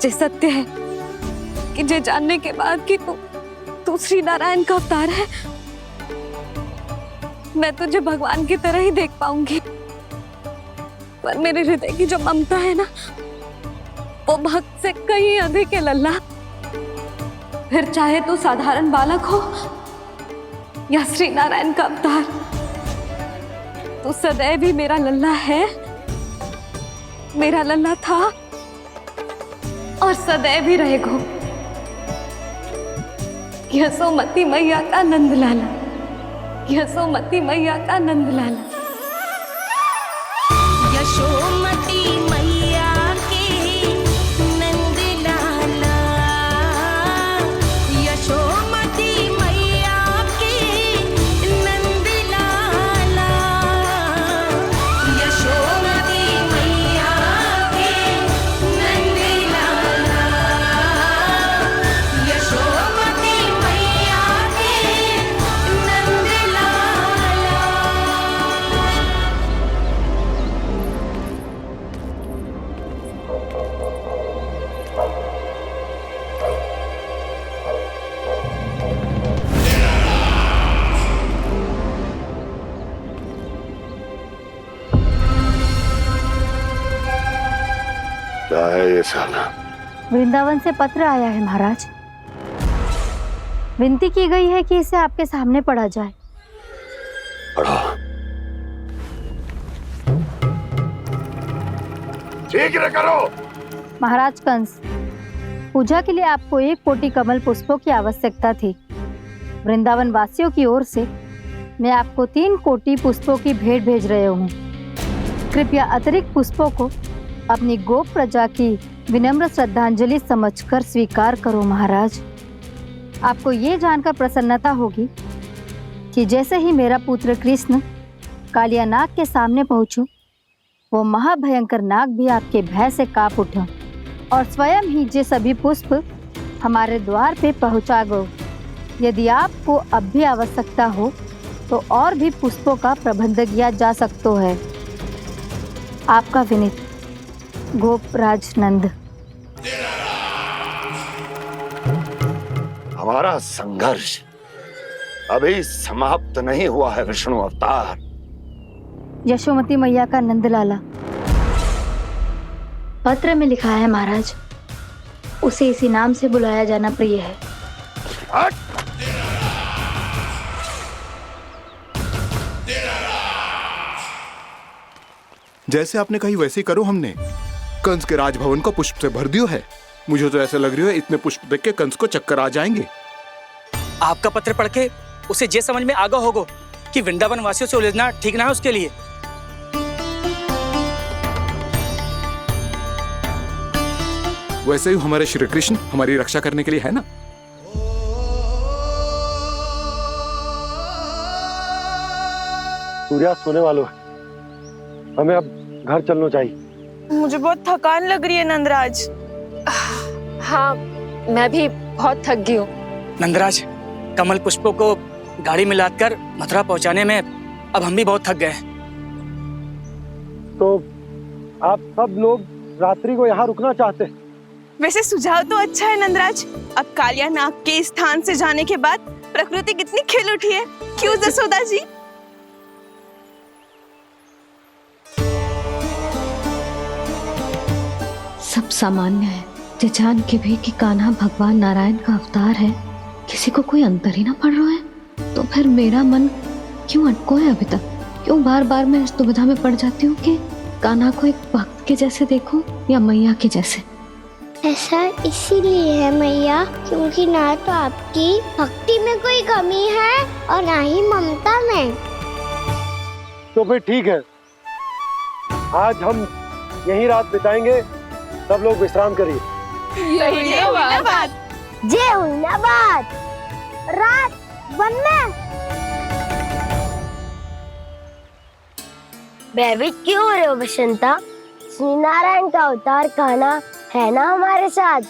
जे सत्य है कि जे जानने के बाद कि तू श्री नारायण का अवतार है, मैं तुझे भगवान की तरह ही देख पाऊंगी। पर मेरे हृदय की जो ममता है ना, वो भक्त से कहीं अधिक है लल्ला। फिर चाहे तू साधारण बालक हो या श्री नारायण का अवतार, तू सदैव ही मेरा लल्ला है, मेरा लल्ला था और सदैव ही रहेगा। यशोमती मैया का नंद लाला, यशोमती मैया का नंद लाला। यशोमती मैया के नंद लाला, यशोमती मैया के नंद लाला, यशोमती मैया के नंद लाला, यशोमती मैया के नंद लाला। क्या है ये साला? वृंदावन से पत्र आया है महाराज। विनती की गई है कि इसे आपके सामने पढ़ा जाए। पढ़ो। शीघ्र करो। महाराज कंस, पूजा के लिए आपको 1 कोटि कमल पुष्पों की आवश्यकता थी। वृंदावन वासियों की ओर से मैं आपको 3 कोटि पुष्पों की भेंट भेज रहे हूँ। कृपया अतिरिक्त पुष्पों को अपनी गोप प्रजा की विनम्र श्रद्धांजलि समझकर स्वीकार करो महाराज। आपको ये जानकर प्रसन्नता होगी कि जैसे ही मेरा पुत्र कृष्ण कालिया नाग के सामने पहुंचू, वो महाभयंकर नाग भी आपके भय से कांप उठा और स्वयं ही ये सभी पुष्प हमारे द्वार पे पहुंचा गए। यदि आपको अब भी आवश्यकता हो तो और भी पुष्पों का प्रबंध किया जा सकता है। आपका विनीत गोपराज नंद। हमारा संघर्ष अभी समाप्त नहीं हुआ है विष्णु अवतार। यशोमती मैया का नंदलाला पत्र में लिखा है महाराज, उसे इसी नाम से बुलाया जाना प्रिय है। हट! जैसे आपने कही वैसे ही करो। हमने कंस के राजभवन को पुष्प से भर दियो है। मुझे तो ऐसा लग रही है इतने पुष्प देख के कंस को चक्कर आ जाएंगे। आपका पत्र पढ़ के उसे ये समझ में आगा होगा कि वृंदावन वासियों से उलझना ठीक ना है उसके लिए। वैसे ही हमारे श्री कृष्ण हमारी रक्षा करने के लिए है ना। सूर्यास्त होने वाला है, हमें अब घर चलना चाहिए। मुझे बहुत थकान लग रही है नंदराज। हाँ, मैं भी बहुत थक गई हूँ। नंदराज, कमल पुष्पों को गाड़ी में लादकर मथुरा पहुंचाने में अब हम भी बहुत थक गए। तो आप सब लोग रात्रि को यहाँ रुकना चाहते हैं? वैसे सुझाव तो अच्छा है नंदराज। अब कालिया नाग के स्थान से जाने के बाद प्रकृति कितनी खिल उठी है, क्यों जसोदा जी? सब सामान्य है। ये जान के भी कि कान्हा भगवान नारायण का अवतार है, किसी को कोई अंतर ही ना पड़ रहा है, तो फिर मेरा मन क्यों अटको है अभी तक? क्यों बार बार मैं इस दुविधा में पड़ जाती हूँ कि कान्हा को एक भक्त के जैसे देखूं या मैया के जैसे? ऐसा इसीलिए है मैया क्योंकि ना तो आपकी भक्ति में कोई कमी है और ना ही ममता में। तो फिर ठीक है, आज हम यहीं रात बिताएंगे। सब लोग विश्राम करिए। जय हुलाबाद। जय हुलाबाद। रात वन में भयभीत क्यों हो रहे हो बसंता? श्री नारायण का अवतार कान्हा है ना हमारे साथ।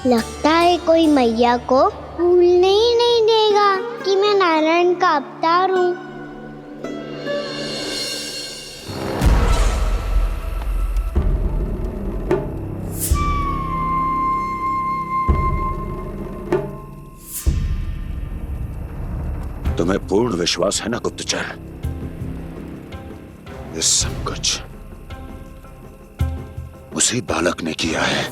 लगता है कोई मैया को भूलने ही नहीं देगा कि मैं नारायण का अवतार हूँ। तुम्हें पूर्ण विश्वास है ना गुप्तचर? ये सब कुछ उसी बालक ने किया है।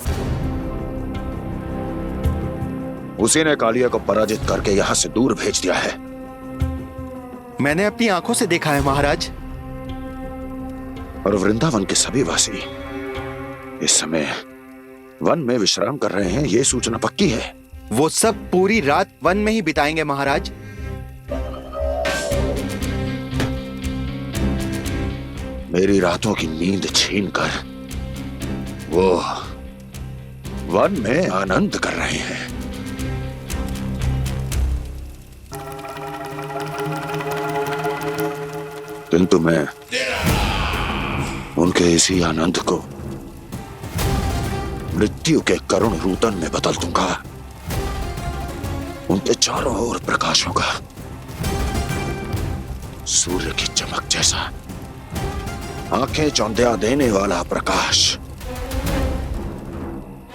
उसी ने कालिया को पराजित करके यहां से दूर भेज दिया है। मैंने अपनी आंखों से देखा है महाराज। और वृंदावन के सभी वासी इस समय वन में विश्राम कर रहे हैं, ये सूचना पक्की है। वो सब पूरी रात वन में ही बिताएंगे महाराज। मेरी रातों की नींद छीनकर वो वन में आनंद कर रहे हैं। किंतु मैं उनके इसी आनंद को मृत्यु के करुण रूतन में बदल दूंगा। उनके चारों ओर प्रकाश होगा, सूर्य की चमक जैसा, आंखें चौंधिया देने वाला प्रकाश।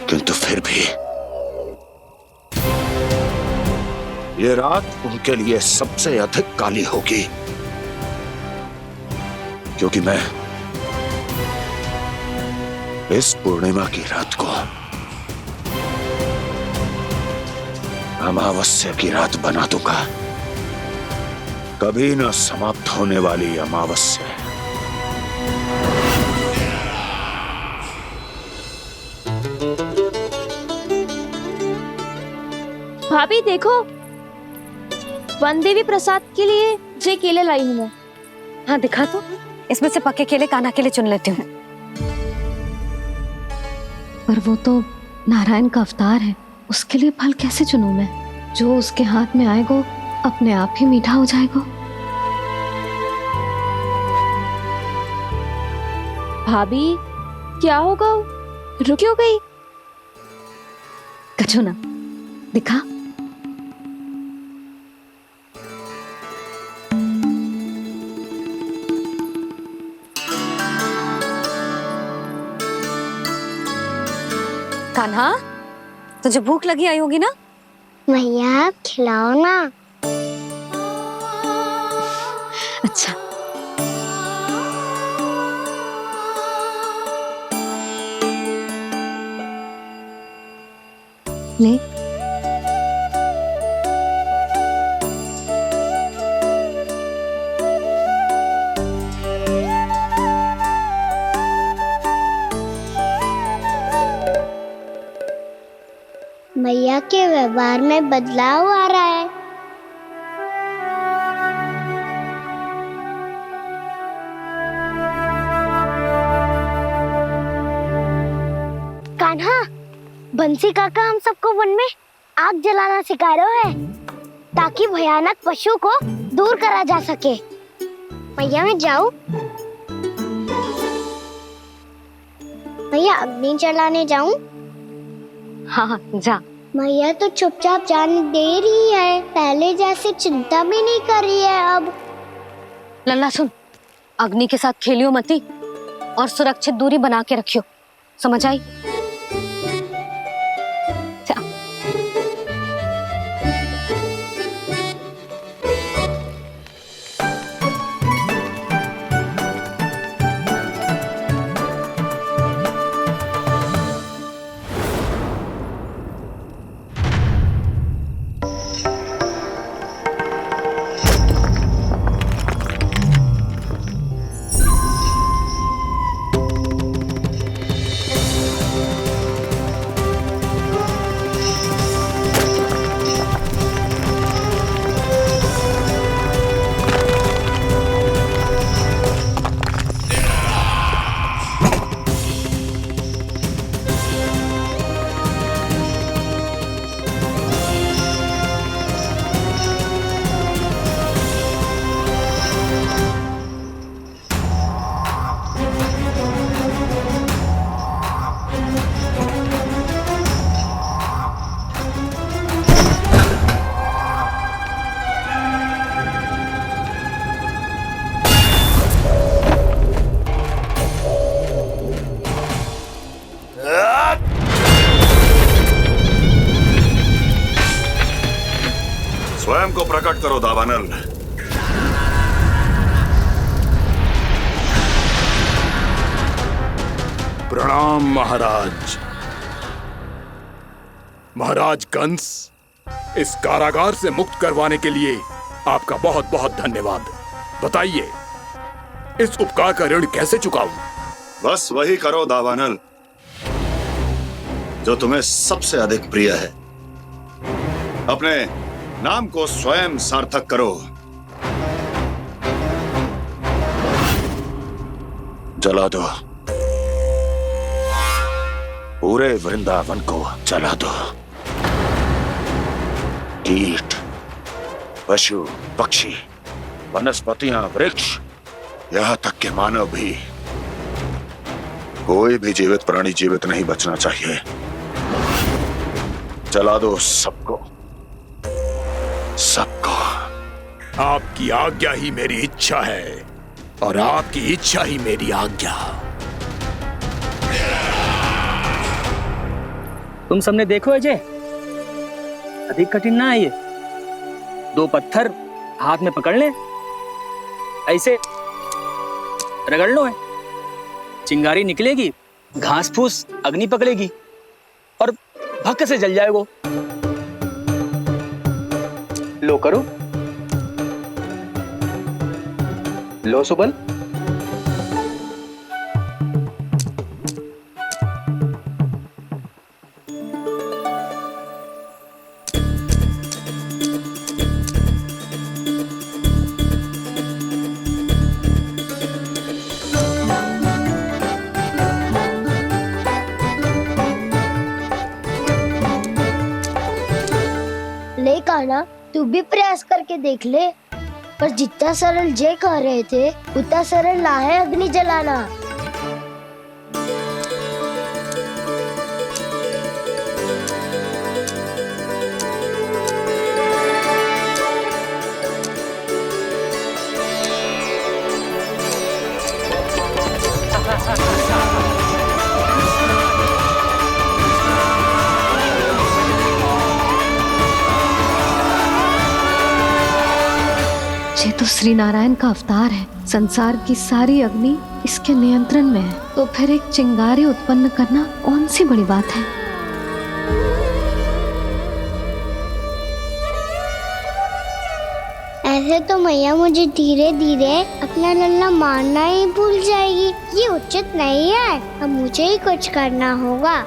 किंतु फिर भी ये रात उनके लिए सबसे अधिक काली होगी, क्योंकि मैं इस पूर्णिमा की रात को अमावस्या की रात बना दूंगा। कभी न समाप्त होने वाली अमावस्या। भाभी देखो, वन देवी प्रसाद के लिए ये केले लाई हूँ मैं। हाँ दिखा तो, इसमें से पके केले कान्हा के लिए चुन लेती हूँ। पर वो तो नारायण का अवतार है, उसके लिए फल कैसे चुनूं मैं? जो उसके हाथ में आएगा अपने आप ही मीठा हो जाएगा। भाभी क्या होगा, रुक क्यों गई? कछो ना, दिखा। कान्हा, तुझे भूख लगी आई होगी ना? भैया खिलाओ ना। अच्छा, ले। भैया के व्यवहार में बदलाव आ रहा है। कान्हा, बंसी काका हम सबको वन में आग जलाना सिखा रहे हैं, ताकि भयानक पशु को दूर करा जा सके। भैया मैं जाऊं? भैया अग्नि जलाने जाऊं? हाँ हाँ जा। भैया तो चुपचाप जाने दे रही है, पहले जैसे चिंता भी नहीं कर रही है अब। लल्ला सुन, अग्नि के साथ खेलियो मती और सुरक्षित दूरी बना के रखियो, समझ आई? जा। को प्रकट करो दावानल। प्रणाम महाराज। महाराज कंस, इस कारागार से मुक्त करवाने के लिए आपका बहुत बहुत धन्यवाद। बताइए, इस उपकार का ऋण कैसे चुकाऊं? बस वही करो दावानल जो तुम्हें सबसे अधिक प्रिय है। अपने नाम को स्वयं सार्थक करो। जला दो, पूरे वृंदावन को जला दो। कीट, पशु, पक्षी, वनस्पतियां, वृक्ष, यहां तक के मानव भी, कोई भी जीवित प्राणी जीवित नहीं बचना चाहिए। जला दो सबको, सबको। आपकी आज्ञा ही मेरी इच्छा है और आपकी इच्छा ही मेरी आज्ञा। तुम सबने देखो अजय, अधिक कठिन ना है ये। 2 पत्थर हाथ में पकड़ ले, ऐसे रगड़ लो है, चिंगारी निकलेगी, घास फूस अग्नि पकड़ेगी और भक्क से जल जाएगा। लो करो, लो सुबल। ले कान्हा, तू भी प्रयास करके देख ले। पर जितना सरल जय कह रहे थे उतना सरल ना है अग्नि जलाना। ये तो श्री नारायण का अवतार है। संसार की सारी अग्नि इसके नियंत्रण में है, तो फिर एक चिंगारी उत्पन्न करना कौन सी बड़ी बात है। ऐसे तो मैया मुझे धीरे धीरे अपना लल्ला मारना ही भूल जाएगी। ये उचित नहीं है, अब मुझे ही कुछ करना होगा।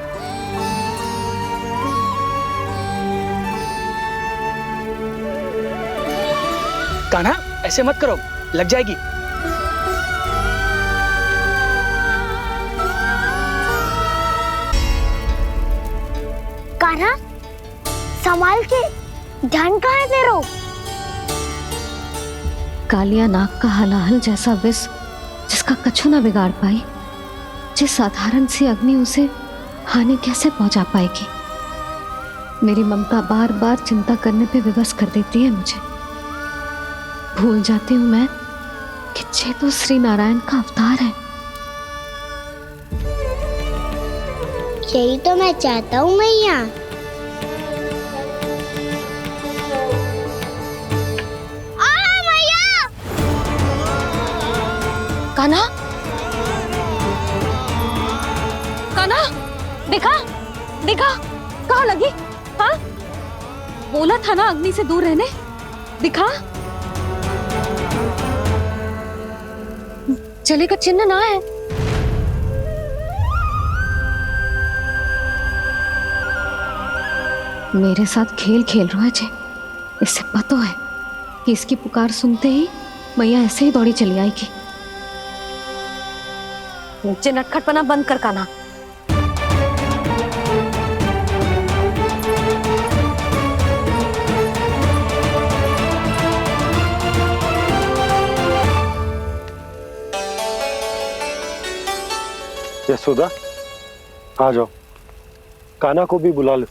कान्हा, ऐसे मत करो, लग जाएगी। कान्हा, संभाल के, ध्यान कहाँ है तेरो? कालिया नाग का हलाहल जैसा विष जिसका कछु ना बिगाड़ पाई, जिस साधारण सी अग्नि उसे हानि कैसे पहुंचा पाएगी। मेरी ममता बार बार चिंता करने पे विवश कर देती है मुझे। भूल जाती हूँ मैं कि ये तो श्री नारायण का अवतार है। यही तो मैं चाहता हूँ मैया। मैया! कान्हा, कान्हा, देखा देखा, कहाँ लगी? हाँ, बोला था ना अग्नि से दूर रहने। दिखा, जले का चिन्ह ना है। मेरे साथ खेल खेल रहा है जे। इससे पता है कि इसकी पुकार सुनते ही मैया ऐसे ही दौड़ी चली आएगी। नीचे नटखटपना बंद कर कान्हा। यशोदा, आ जाओ, कान्हा को भी बुला लो।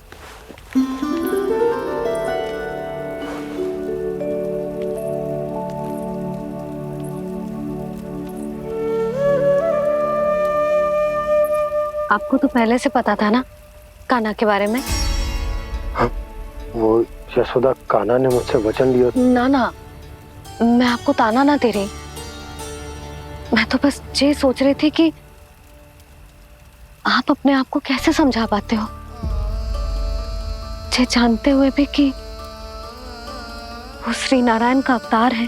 आपको तो पहले से पता था ना कान्हा के बारे में? वो यशोदा, कान्हा ने मुझसे वचन लिया। ना ना, मैं आपको ताना ना दे रही। मैं तो बस ये सोच रही थी कि आप अपने आप को कैसे समझा पाते हो, ये जानते हुए भी कि वो श्री नारायण का अवतार है।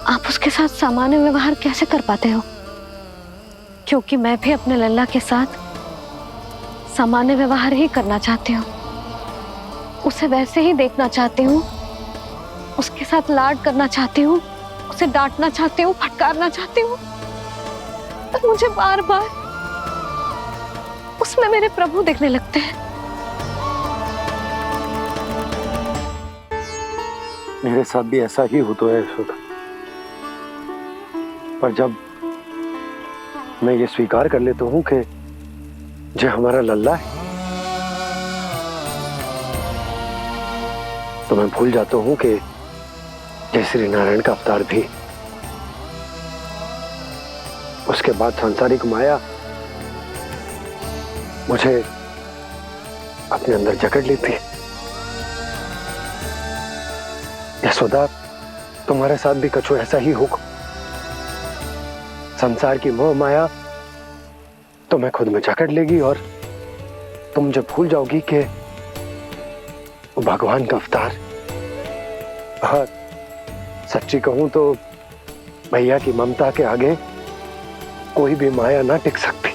आप उसके साथ सामान्य व्यवहार कैसे कर पाते हो? क्योंकि मैं भी अपने लल्ला के साथ सामान्य व्यवहार ही करना चाहती हूँ, उसे वैसे ही देखना चाहती हूँ, उसके साथ लाड करना चाहती हूँ, उसे डांटना चाहती हूँ, फटकारना चाहती हूँ। पर मुझे बार बार उसमें मेरे प्रभु दिखने लगते हैं। मेरे साथ भी ऐसा ही होता है यशोदा। पर जब मैं ये स्वीकार कर लेता हूँ कि जो हमारा लल्ला है, तो मैं भूल जाता हूँ कि जय श्री नारायण का अवतार भी। उसके बाद सांसारिक माया मुझे अपने अंदर जकड़ लेती है। यशोदा, तुम्हारे साथ भी कछु ऐसा ही होगा। संसार की मोह माया तुम्हें खुद में जकड़ लेगी और तुम जब भूल जाओगी कि वो भगवान का अवतार। हाँ, सच्ची कहूं तो भैया की ममता के आगे कोई भी माया ना टिक सकती।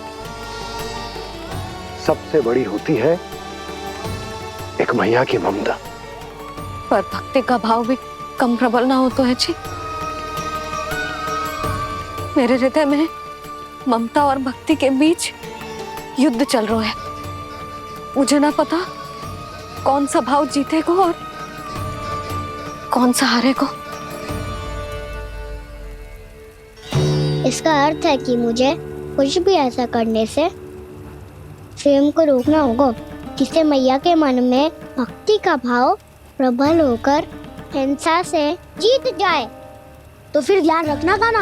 सबसे बड़ी होती है एक मैया की ममता। पर भक्ति का भाव भी कम प्रबल ना हो तो है जी। मेरे हृदय में ममता और भक्ति के बीच युद्ध चल रहा है। मुझे ना पता कौन सा भाव जीतेगा और कौन सा हारेगा। इसका अर्थ है कि मुझे कुछ भी ऐसा करने से स्वयं को रोकना होगा जिससे मैया के मन में भक्ति का भाव प्रबल होकर हिंसा से जीत जाए। तो फिर ध्यान रखना कान्हा,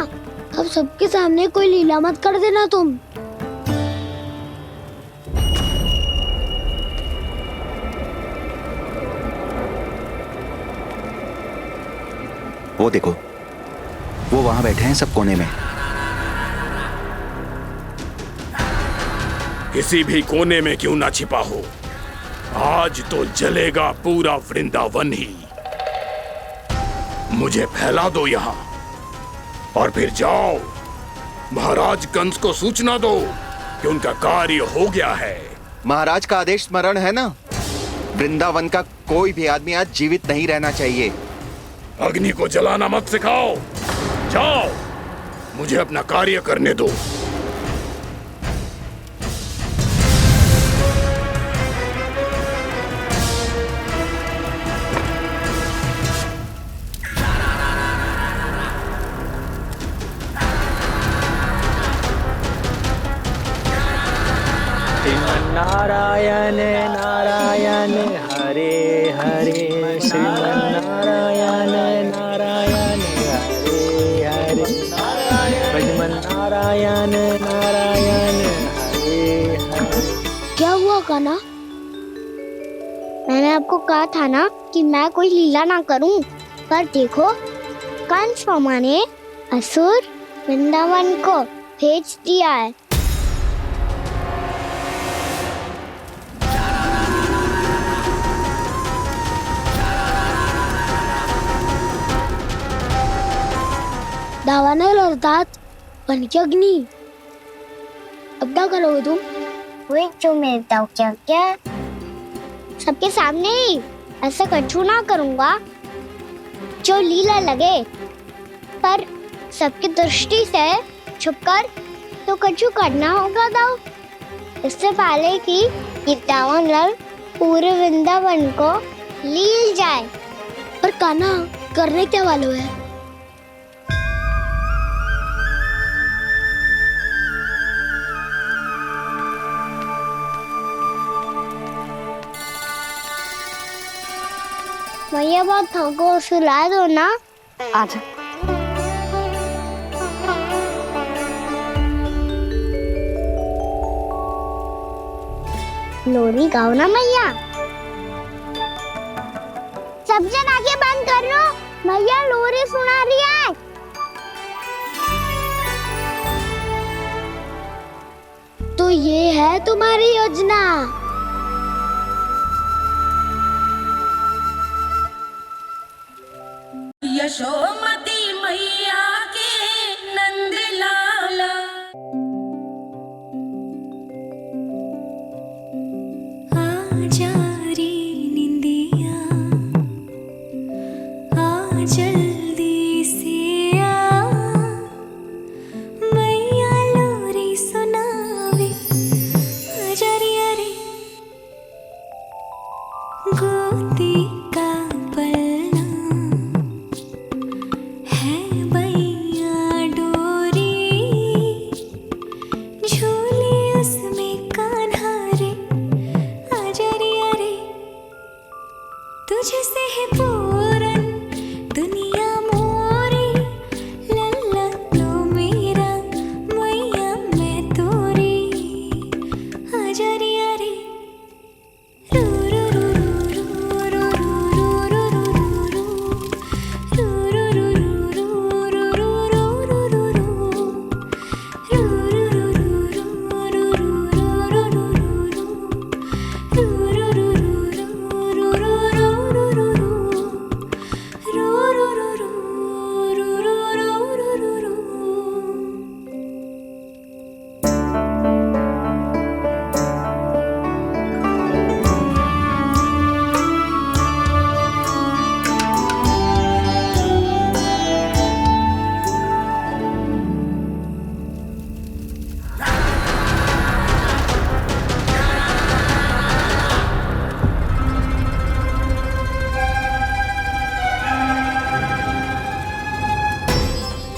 अब सबके सामने कोई लीला मत कर देना तुम। वो देखो, वो वहां बैठे हैं सब कोने में। किसी भी कोने में क्यों ना छिपा हो, आज तो जलेगा पूरा वृंदावन ही। मुझे फैला दो यहाँ और फिर जाओ महाराज कंस को सूचना दो कि उनका कार्य हो गया है। महाराज का आदेश स्मरण है ना, वृंदावन का कोई भी आदमी आज जीवित नहीं रहना चाहिए। अग्नि को जलाना मत सिखाओ, जाओ मुझे अपना कार्य करने दो। नारायण नारायण हरे हरे, श्रीमन्नारायण नारायण हरे हरे, श्रीमन्नारायण नारायण हरे हरे। क्या हुआ कान्हा? मैंने आपको कहा था ना कि मैं कोई लीला ना करूं, पर देखो कंस मामा ने असुर वृंदावन को भेज दिया है। दावानल और दांत बन के अग्नि। अब क्या करोगे तुम? वही जो मैं बताऊं क्या क्या? सबके सामने ही ऐसा कछु ना करूंगा जो लीला लगे, पर सबकी दृष्टि से छुपकर तो कछु करना होगा दाऊ। इससे पहले कि ये दावानल पूरे वृंदावन को लील जाए। पर कान्हा करने क्या वालों है? मैया बहुत थको, सुला दो ना। आजा। लोरी गाओ ना मैया। सब जन आंखें बंद कर लो, मैया लोरी सुना रही है। तो ये है तुम्हारी योजना। यशोमती मैया के नंद लाला। आजा रे निंदिया, आ जल्दी से आ, मैया लोरी सुनावे। आजा रे अरे गोदी का पलना है मैया डोरी, झूले उसमें कान्हा रे। आजा रे अरे तुझसे है पूरन दुनिया मोरी, लल्ला तो मेरा मैया मैं तोरी। आजा रे अरे रू रू रू रू रू रू रू रू रू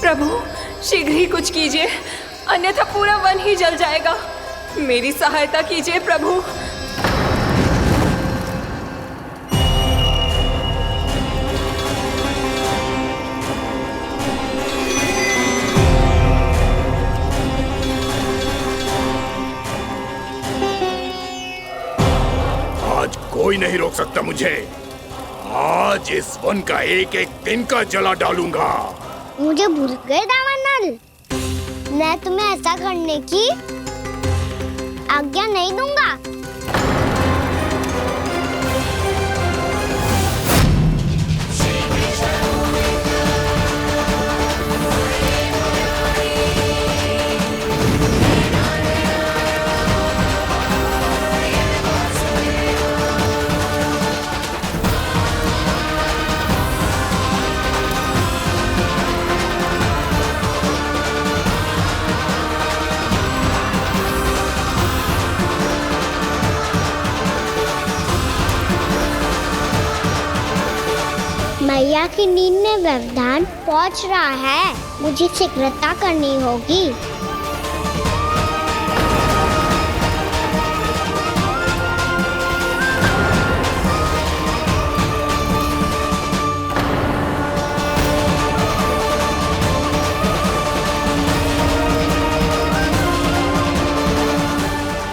प्रभु शीघ्र ही कुछ कीजिए, अन्यथा पूरा वन ही जल जाएगा। मेरी सहायता कीजिए प्रभु। आज कोई नहीं रोक सकता मुझे। आज इस वन का एक एक तिनका जला डालूंगा। मुझे भूल गए दामनल, मैं तुम्हें ऐसा करने की आज्ञा नहीं दूंगा। मैया की नींद में व्यवधान पहुंच रहा है, मुझे शीघ्रता करनी होगी।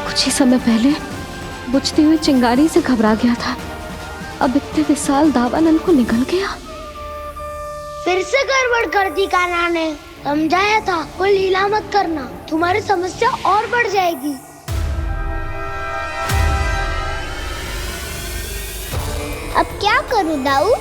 कुछ ही समय पहले बुझती हुई चिंगारी से घबरा गया था, अब इतने विशाल दावानल को निगल गया। फिर से गड़बड़ कर दी कान्हा ने। समझाया था कोई लीला मत करना, तुम्हारी समस्या और बढ़ जाएगी। अब क्या करूं दाऊ?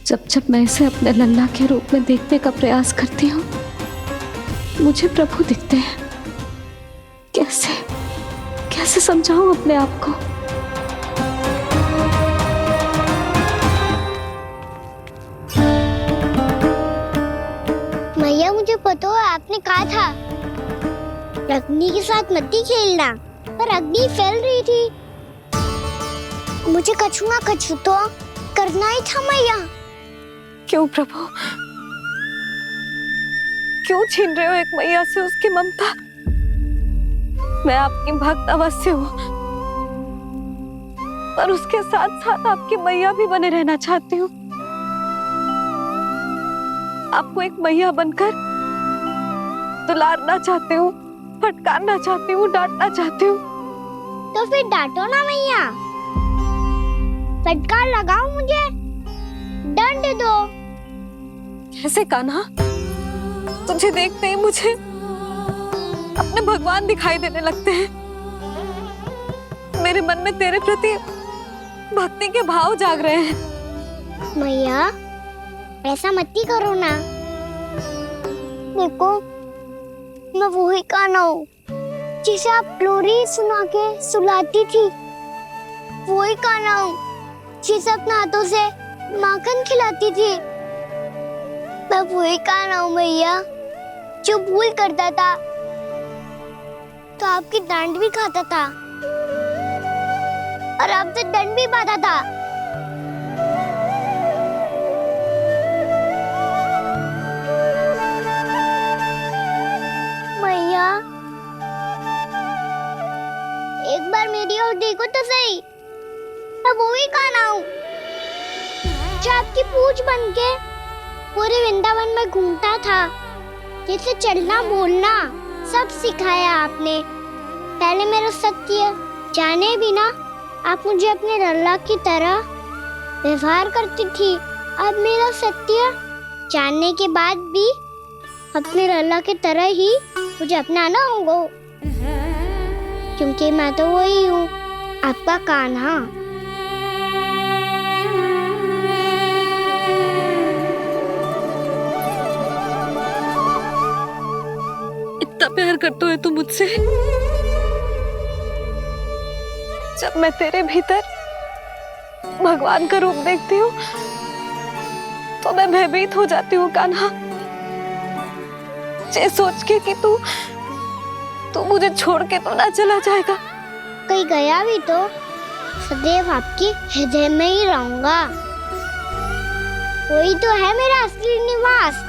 जब जब मैं इसे अपने लल्ला के रूप में देखने का प्रयास करती हूँ, मुझे प्रभु दिखते हैं। कैसे कैसे समझाऊं अपने आप को? मैया मुझे पता है आपने कहा था अग्नि के साथ मत ही खेलना, पर अग्नि फैल रही थी। मुझे कछु ना कछु तो करना ही था मैया। क्यों प्रभु, क्यों छीन रहे हो एक मैया से उसकी ममता? मैं आपकी भक्त अवश्य हूँ, पर उसके साथ साथ आपकी मैया भी बने रहना चाहती हूँ। आपको एक मैया बनकर दुलारना चाहती हूँ, फटकारना चाहती हूँ, डांटना चाहती हूँ। तो फिर डांटो ना मैया, फटकार लगाओ, मुझे दंड दो। कैसे कान्हा? तुझे देखते ही मुझे अपने भगवान दिखाई देने लगते हैं। मेरे मन में तेरे प्रति भक्ति के भाव जाग रहे हैं। मैया ऐसा मत ही करो ना। देखो, मैं वही कान्हा हूँ जिसे आप लोरी सुना के सुलाती थी। वही कान्हा हूँ जिसे अपने हाथों से माखन खिलाती थी। मैं वही कान्हा हूँ मैया जो भूल करता था तो आपकी डांट भी खाता था और आपसे दंड भी पाता था। मैया एक बार मेरी ओर देखो तो सही। मैं वो ही कान्हा हूँ जो आपकी पूछ बन के पूरे वृंदावन में घूमता था, जिसे चलना बोलना सब सिखाया आपने। पहले मेरा सत्य जाने बिना आप मुझे अपने लल्ला की तरह व्यवहार करती थी। अब मेरा सत्य जानने के बाद भी अपने लल्ला की तरह ही मुझे अपनाना होगा, क्योंकि मैं तो वही हूँ, आपका कान्हा। इतना प्यार करते हो तुम मुझसे? जब मैं तेरे भीतर भगवान का रूप देखती हूँ तो मैं भयभीत हो जाती हूँ कान्हा। ये सोच के कि तू मुझे छोड़ के तो ना चला जाएगा। कहीं गया भी तो सदैव आपके हृदय में ही रहूंगा। वही तो है मेरा असली निवास।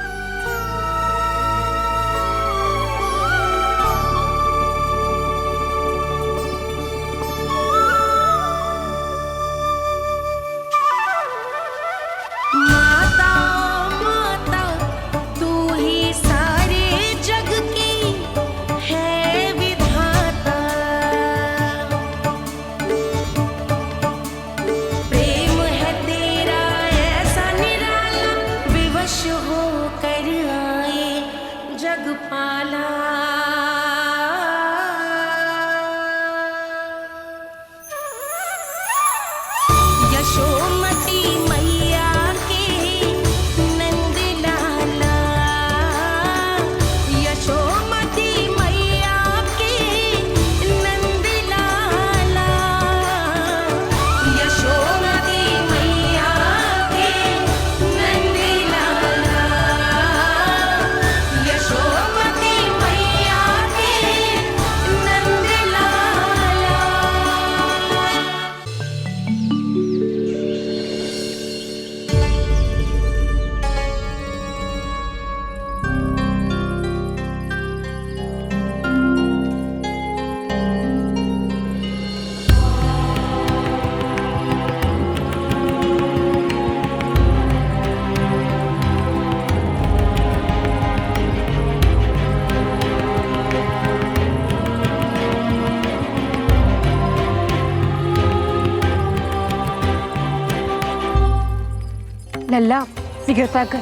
लल्ला सिगरेट पैक कर,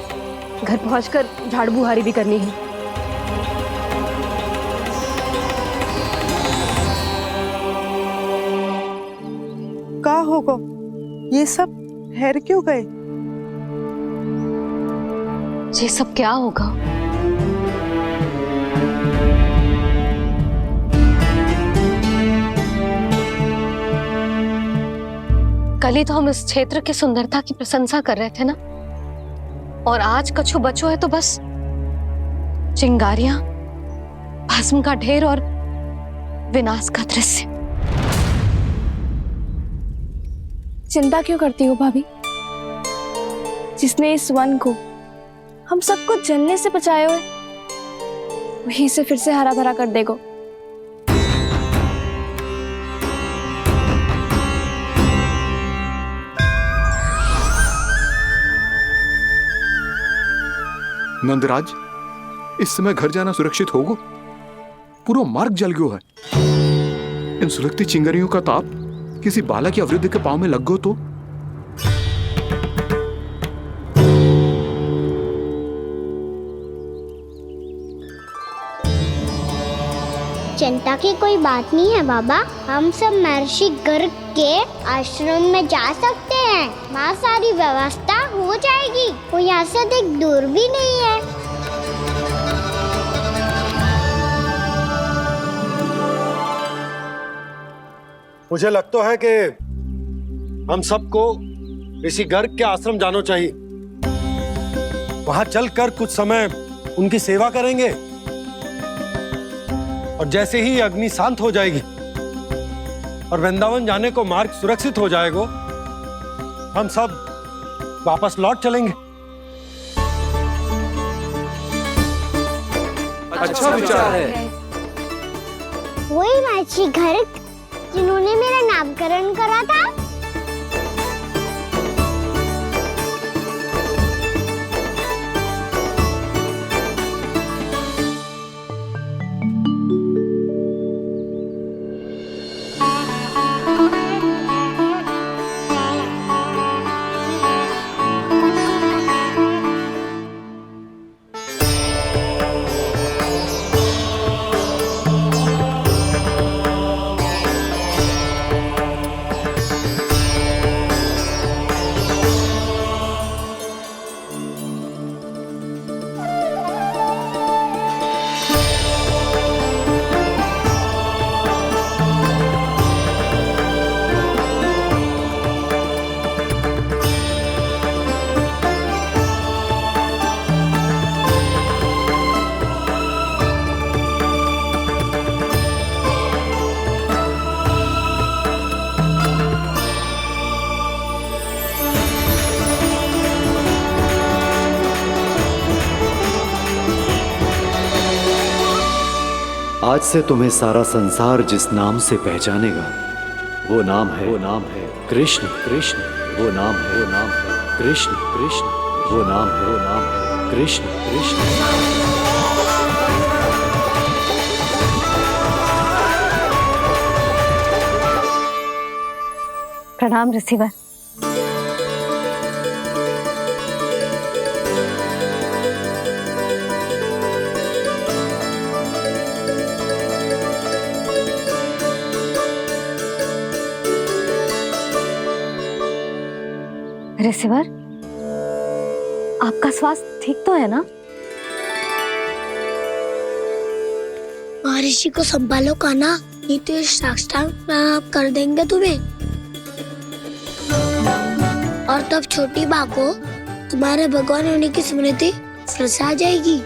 घर पहुंचकर झाड़ू बुहारी भी करनी है। का होगा? ये सब ठहर क्यों गए? ये सब क्या होगा? कल ही तो हम इस क्षेत्र की सुंदरता की प्रशंसा कर रहे थे ना, और आज कछु बचो है तो बस चिंगारियां, भस्म का ढेर और विनाश का दृश्य। चिंता क्यों करती हो भाभी? जिसने इस वन को, हम सबको जलने से बचाए हुए, वहीं से फिर से हरा भरा कर देगो। नंदराज, इस समय घर जाना सुरक्षित होगो? पूरा मार्ग जल गयो है। इन सुलगती चिंगारियों का ताप किसी बालक या वृद्ध के पांव में लग गयो तो? चिंता की कोई बात नहीं है बाबा, हम सब महर्षि गर्ग के आश्रम में जा सकते हैं। वहाँ सारी व्यवस्था हो जाएगी, वो यहाँ से अधिक दूर भी नहीं है। मुझे लगता है कि हम सबको ऋषि गर्ग के आश्रम जाना चाहिए। वहां चलकर कुछ समय उनकी सेवा करेंगे और जैसे ही अग्नि शांत हो जाएगी और वृंदावन जाने को मार्ग सुरक्षित हो जाएगा, हम सब वापस लौट चलेंगे। अच्छा विचार है। वही महर्षि गर्ग जिन्होंने मेरा नामकरण करा था। आज से तुम्हें सारा संसार जिस नाम से पहचानेगा वो नाम है कृष्ण। कृष्ण वो नाम है कृष्ण। कृष्ण वो नाम है कृष्ण। कृष्ण। प्रणाम ऋषिवर। ऋषिवर, आपका स्वास्थ्य ठीक तो है ना? महर्षि को संभालो कान्हा, नहीं तो साष्टांग प्रणाम कर देंगे तुम्हें। और तब छोटी बा को तुम्हारे भगवान होने की स्मृति फिर से आ जाएगी।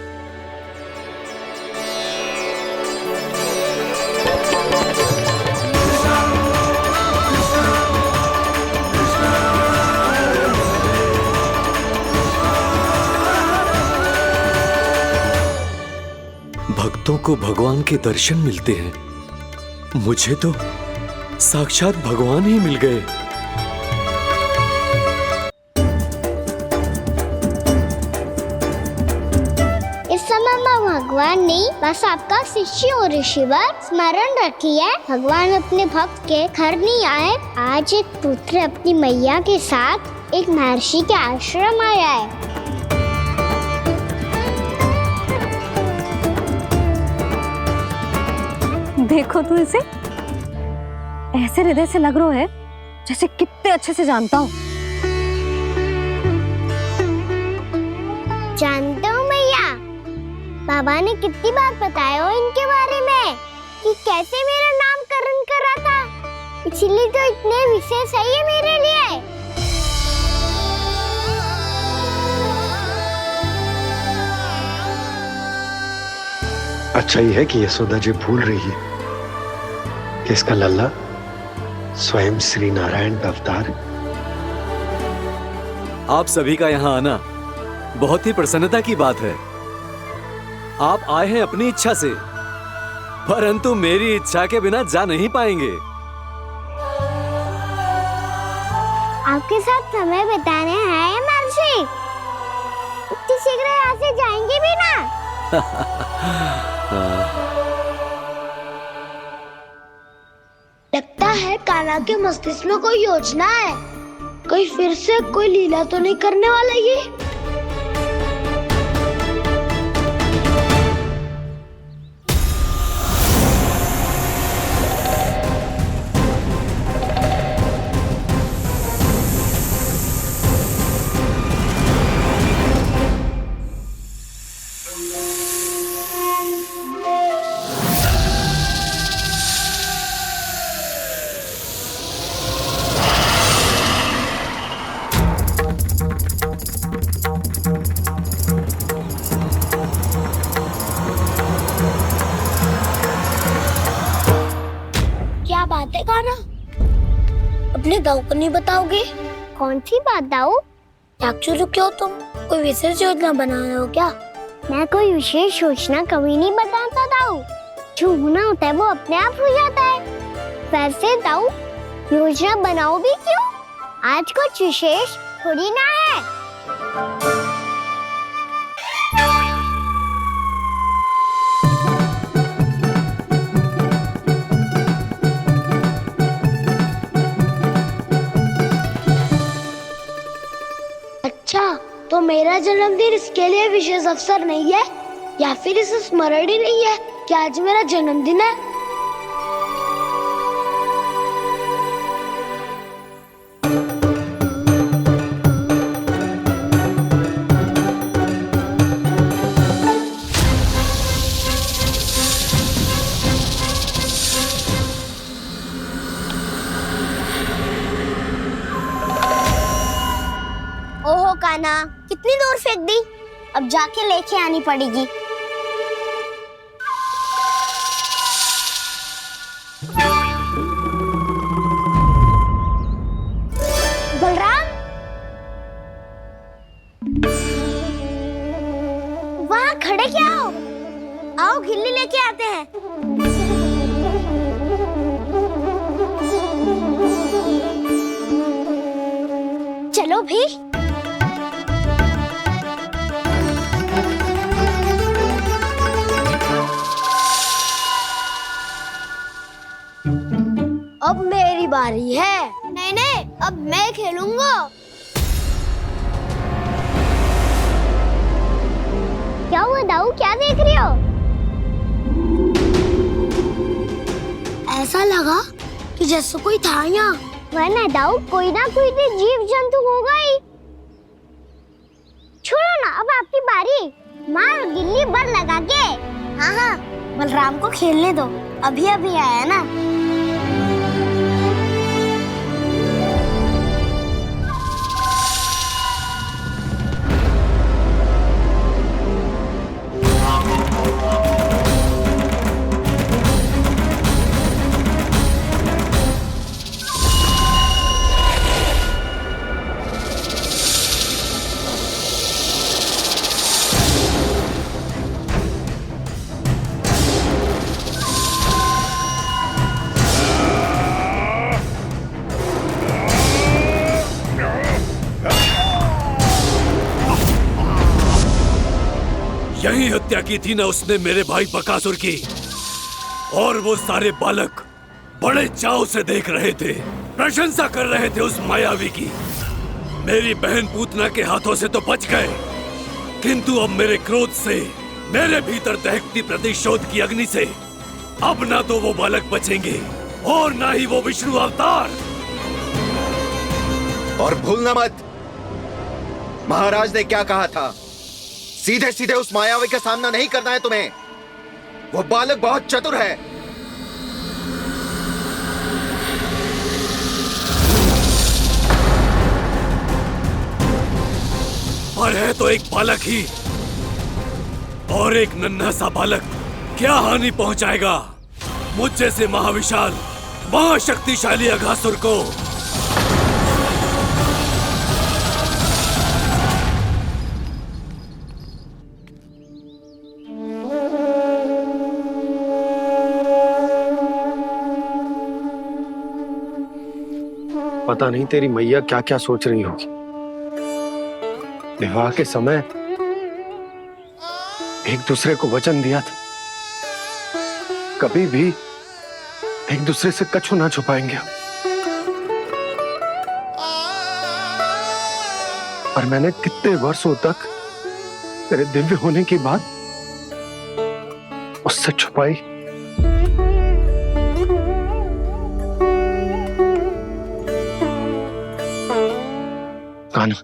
भक्तों को भगवान के दर्शन मिलते हैं। मुझे तो साक्षात भगवान ही मिल गए। इस समय मैं भगवान नहीं, बस आपका शिष्य हूँ ऋषिवर। स्मरण रखिए, भगवान अपने भक्त के घर नहीं आए। आज एक पुत्र अपनी मैया के साथ एक महर्षि के आश्रम आया है। देखो तू इसे, ऐसे हृदय से लग रहा है जैसे कितने अच्छे से जानता हूँ। जानता हूँ मैया, बाबा ने कितनी बार बताया हो इनके बारे में कि कैसे मेरा नामकरण करा था, इसीलिए तो इतने विशेष है ये मेरे लिए। अच्छा ही है कि यशोदा जी भूल रही है कि इसका लल्ला स्वयं श्री नारायण का अवतार है। आप सभी का यहाँ आना बहुत ही प्रसन्नता की बात है। आप आए हैं अपनी इच्छा से, परंतु मेरी इच्छा के बिना जा नहीं पाएंगे। आपके साथ समय बिताने हैं महर्षि। इतनी शीघ्र यहाँ से जाएंगे भी ना? लगता है कान्हा के मस्तिष्क में कोई योजना है। कोई फिर से कोई लीला तो नहीं करने वाला ये? क्या बात है कान्हा? अपने दाऊ को नहीं बताओगे? कौन सी बात दाऊ? चाकचूरू क्यों तुम? कोई विशेष योजना बना रहे हो क्या? मैं कोई विशेष योजना कभी नहीं बताता दाऊ। जो होना होता है वो अपने आप हो जाता है। वैसे दाऊ योजना बनाओ भी क्यों? आज कुछ विशेष थोड़ी ना है। अच्छा, तो मेरा जन्मदिन इसके लिए विशेष अवसर नहीं है, या फिर इसे स्मरण ही नहीं है कि आज मेरा जन्मदिन है? ओहो कान्हा, कितनी दूर फेंक दी? अब जाके लेके आनी पड़ेगी। बलराम, वहाँ खड़े क्या हो? आओ खिल्ली लेके आते हैं। चलो भी। अब मेरी बारी है। नहीं नहीं, अब मैं खेलूंगा। क्या हुआ दाऊ, क्या देख रही हो? ऐसा लगा कि जैसे कोई था यहाँ। वरना दाऊ कोई ना कोई तो जीव जंतु होगा ही। छोड़ो ना, अब आपकी बारी। मार गिल्ली बर लगा के। हाँ हाँ, बलराम को खेलने दो, अभी अभी आया ना। यही हत्या की थी ना उसने मेरे भाई बकासुर की, और वो सारे बालक बड़े चाव से देख रहे थे, प्रशंसा कर रहे थे उस मायावी की। मेरी बहन पूतना के हाथों से तो बच गए, किंतु अब मेरे क्रोध से, मेरे भीतर दहकती प्रतिशोध की अग्नि से अब ना तो वो बालक बचेंगे और ना ही वो विष्णु अवतार। और भूलना मत, महाराज ने क्या कहा था, सीधे सीधे उस मायावी का सामना नहीं करना है तुम्हें। वो बालक बहुत चतुर है। पर है तो एक बालक ही, और एक नन्हा सा बालक क्या हानि पहुंचाएगा मुझ जैसे महाविशाल महाशक्तिशाली अघासुर को। पता नहीं तेरी मैया क्या क्या सोच रही होगी। विवाह के समय एक दूसरे को वचन दिया था, कभी भी एक दूसरे से कछु ना छुपाएंगे। और मैंने कितने वर्षों तक तेरे दिव्य होने की बात उससे छुपाई। कान्हा,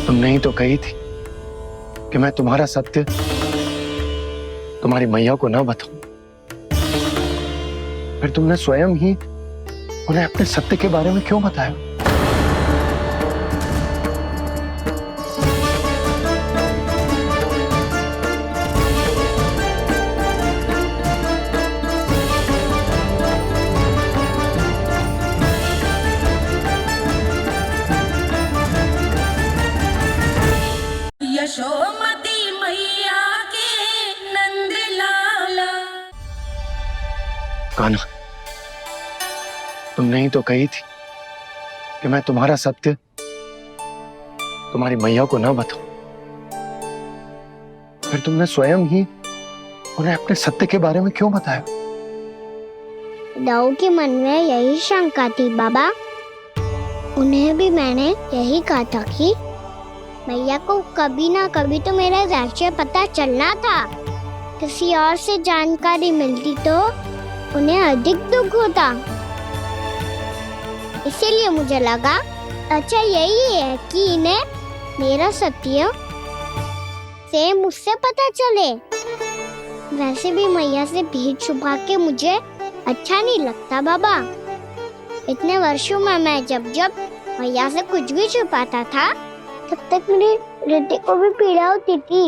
तुमने ही तो कही थी कि मैं तुम्हारा सत्य तुम्हारी मैया को ना बताऊं। फिर तुमने स्वयं ही उन्हें अपने सत्य के बारे में क्यों बताया? यशोमती मैया के नंद लाला। कान्हा, तुमने ही तो कही थी कि मैं तुम्हारा सत्य तुम्हारी मैया को ना बताऊं। फिर तुमने स्वयं ही उन्हें अपने सत्य के बारे में क्यों बताया? दाऊ के मन में यही शंका थी बाबा। उन्हें भी मैंने यही कहा था कि मैया को कभी ना कभी तो मेरा रहस्य पता चलना था। किसी और से जानकारी मिलती तो उन्हें अधिक दुख होता। इसीलिए मुझे लगा अच्छा यही है कि इन्हें मेरा सत्य से मुझसे पता चले। वैसे भी मैया से भेद छुपा के मुझे अच्छा नहीं लगता बाबा। इतने वर्षों में मैं जब जब मैया से कुछ भी छुपाता था तब तक मेरे हृदय को भी पीड़ा होती थी।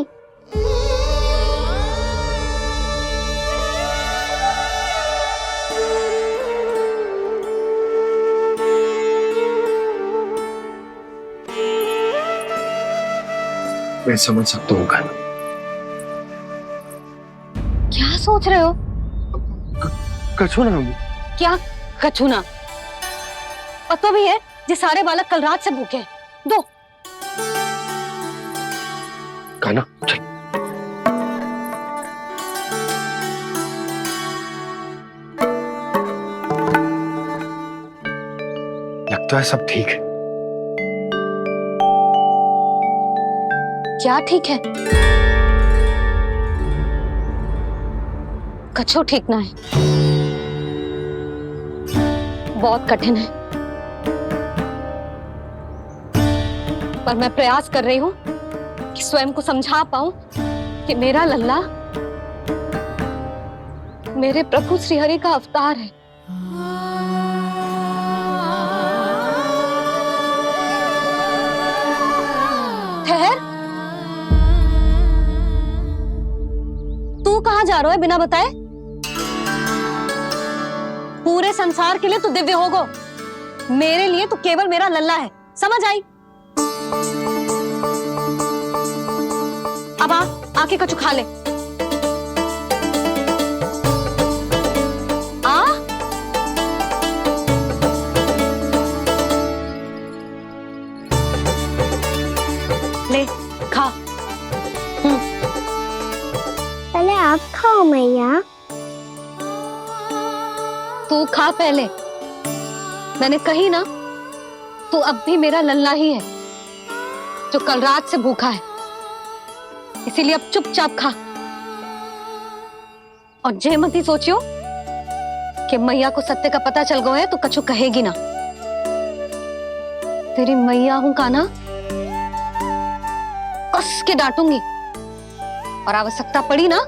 मैं समझ सकता हूँ कान्हा। क्या सोच रहे हो? कछु ना। क्या कछु ना? पता भी है ये सारे बालक कल रात से भूखे हैं। दो। कान्हा चल। लगता है सब ठीक है। क्या ठीक है? कछु ठीक ना है। बहुत कठिन है, पर मैं प्रयास कर रही हूं कि स्वयं को समझा पाऊं कि मेरा लल्ला मेरे प्रभु श्रीहरि का अवतार है। ठहर, तू कहां जा रहा है बिना बताए? पूरे संसार के लिए तू दिव्य होगो, मेरे लिए तू केवल मेरा लल्ला है। समझ आई? अब आके कछु खा ले। आ ले खा। पहले आप खाओ मैया। तू खा पहले। मैंने कही ना, तू अब भी मेरा लल्ला ही है जो कल रात से भूखा है। इसीलिए अब चुपचाप खा। और जे मत ही सोचियो कि मैया को सत्य का पता चल गया है तो कछु कहेगी ना। तेरी मैया हूं कान्हा, कस के डांटूंगी और आवश्यकता पड़ी ना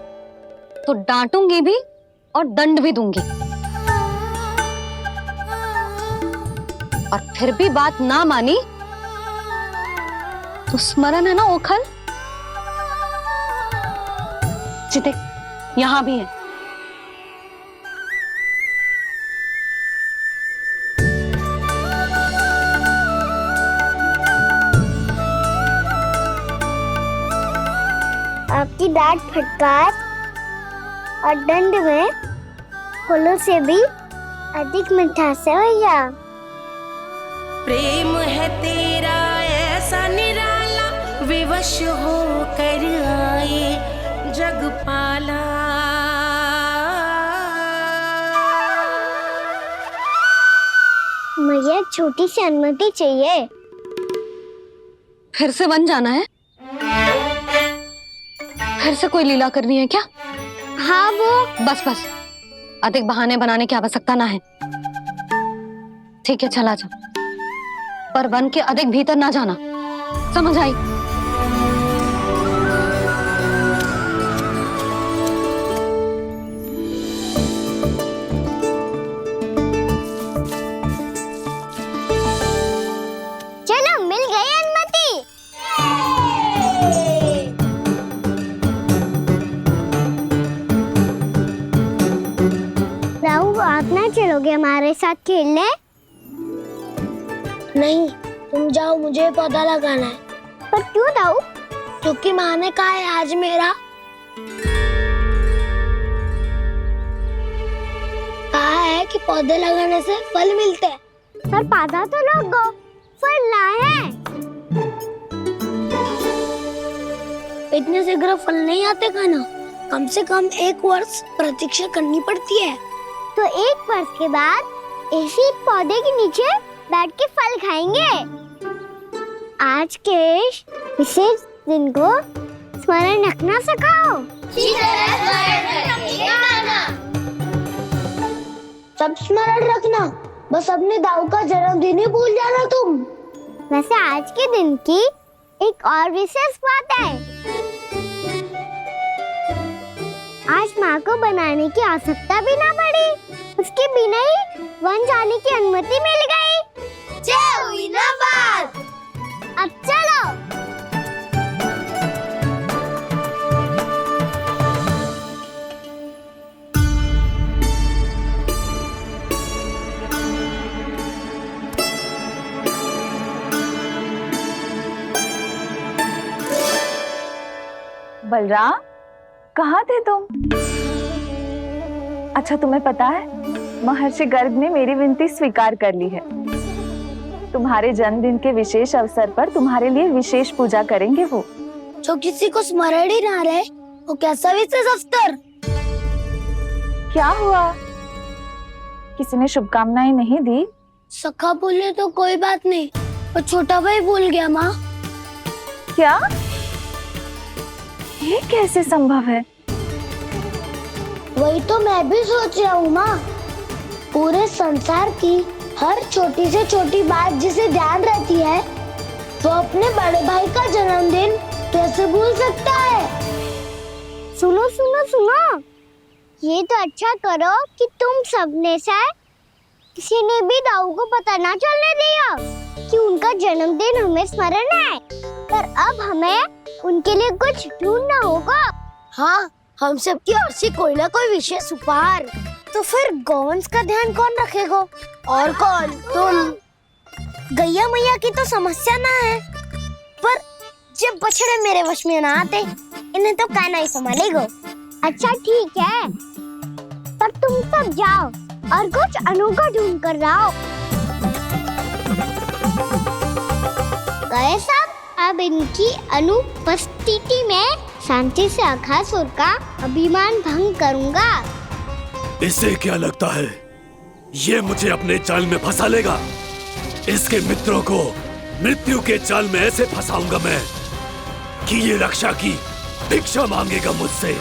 तो डांटूंगी भी और दंड भी दूंगी। और फिर भी बात ना मानी तो स्मरण है ना ओखल? देख, यहां भी है। आपकी डांट फटकार और दंड में फूलों से भी अधिक मिठास है भैया। प्रेम है तेरा ऐसा निराला, विवश हो कर आए जगपाला। मुझे छोटी सी अनुमति चाहिए। फिर से वन जाना है? फिर से कोई लीला करनी है क्या? हाँ वो। बस बस, अधिक बहाने बनाने की आवश्यकता ना है। ठीक है, चला जा, पर वन के अधिक भीतर ना जाना, समझ आई? चलो, मिल गई अनुमति। राहु, आप ना चलोगे हमारे साथ खेलने? नहीं, तुम जाओ, मुझे पौधा लगाना है। पर क्यों राहु? क्योंकि माँ ने कहा है आज मेरा कहा है कि पौधे लगाने से फल मिलते हैं। पर पौधा तो लगो, फल ना है। इतने शीघ्र फल नहीं आते खाना, कम से कम 1 वर्ष प्रतीक्षा करनी पड़ती है। तो 1 वर्ष के बाद इसी पौधे के नीचे बैठ के फल खाएंगे। आज के इस विशेष दिन को स्मरण रखना सिखाओ। सब स्मरण रखना, बस अपने दाऊ का जन्मदिन ही भूल जाना तुम। वैसे आज के दिन की एक और विशेष बात है। आज माँ को बनाने की आवश्यकता भी ना पड़ी, उसके बिना ही वन जाने की अनुमति मिल गई। जय हुई ना बात। अब चलो। बलराम, कहाँ थे तुम? अच्छा, तुम्हें पता है महर्षि गर्ग ने मेरी विनती स्वीकार कर ली है। तुम्हारे जन्मदिन के विशेष अवसर पर तुम्हारे लिए विशेष पूजा करेंगे वो। जो किसी को स्मरण ही ना रहे, वो कैसा विशेष अवसर? क्या हुआ? किसी ने शुभकामनाएं नहीं दी? सखा भूले तो कोई बात नहीं, पर छोटा भाई भूल गया माँ। क्या? ये कैसे संभव है? वही तो मैं भी सोच रहा हूँ माँ। पूरे संसार की हर छोटी से छोटी बात जिसे ध्यान रहती है, वो अपने बड़े भाई का जन्मदिन कैसे भूल सकता है? सुनो सुनो सुनो, ये तो अच्छा करो कि तुम सबने से किसी ने भी दाऊ को पता ना चलने दिया कि उनका जन्मदिन हमें स्मरण है। पर अब हमें उनके लिए कुछ ढूंढना होगा। हाँ, हम सबकी ओर से कोई ना कोई विशेष उपहार। तो फिर गौवंश का ध्यान कौन रखेगा? और कौन? तुम। गैया मैया की तो समस्या ना है, पर जब बछड़े मेरे वश में ना आते, इन्हें तो कान्हा ही संभालेगा। अच्छा ठीक है, पर तुम सब जाओ और कुछ अनोखा ढूंढ कर लाओ। गए सब? अब इनकी अनुपस्थिति में शांति से अघासुर का अभिमान भंग करूंगा। इसे क्या लगता है ये मुझे अपने जाल में फंसा लेगा? इसके मित्रों को मृत्यु के जाल में ऐसे फंसाऊंगा मैं कि ये रक्षा की भिक्षा मांगेगा मुझसे।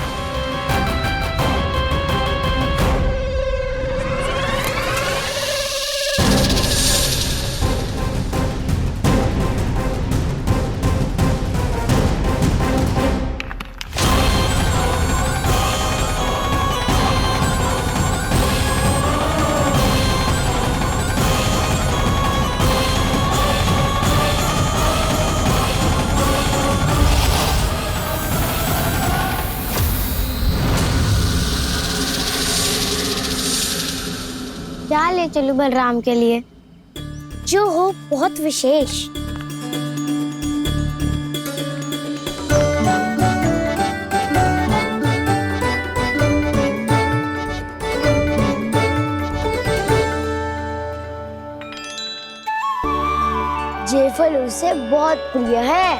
क्या ले चलूं बलराम के लिए जो हो बहुत विशेष? फल उसे बहुत प्रिय है।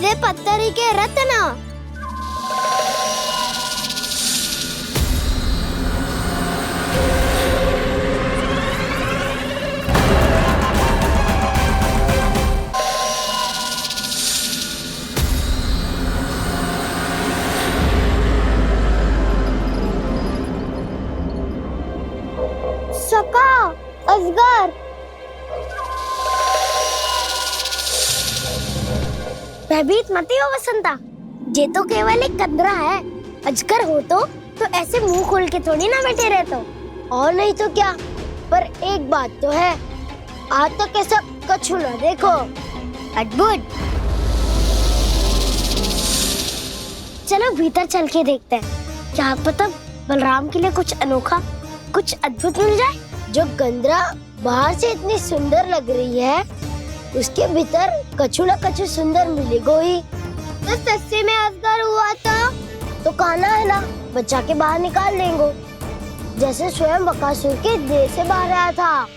ये पत्थरी के रत्न। सका, अजगर। भयभीत मत हो वसंता, ये तो केवल एक कंदरा है। अजगर हो तो ऐसे मुंह खोल के थोड़ी ना बैठे रहते हो। और नहीं तो क्या। पर एक बात तो है, आज तक ऐसा कछु ना देखो। अद्भुत। चलो भीतर चल के देखते हैं, क्या पता बलराम के लिए कुछ अनोखा, कुछ अद्भुत मिल जाए। जो गंदरा बाहर से इतनी सुंदर लग रही है, उसके भीतर कछु न कछु सुंदर मिलेगा ही। तो सस्ते में अजगर हुआ था तो कान्हा है ना, बच्चा के बाहर निकाल लेंगे, जैसे स्वयं बकासुर के देह से बाहर आया था।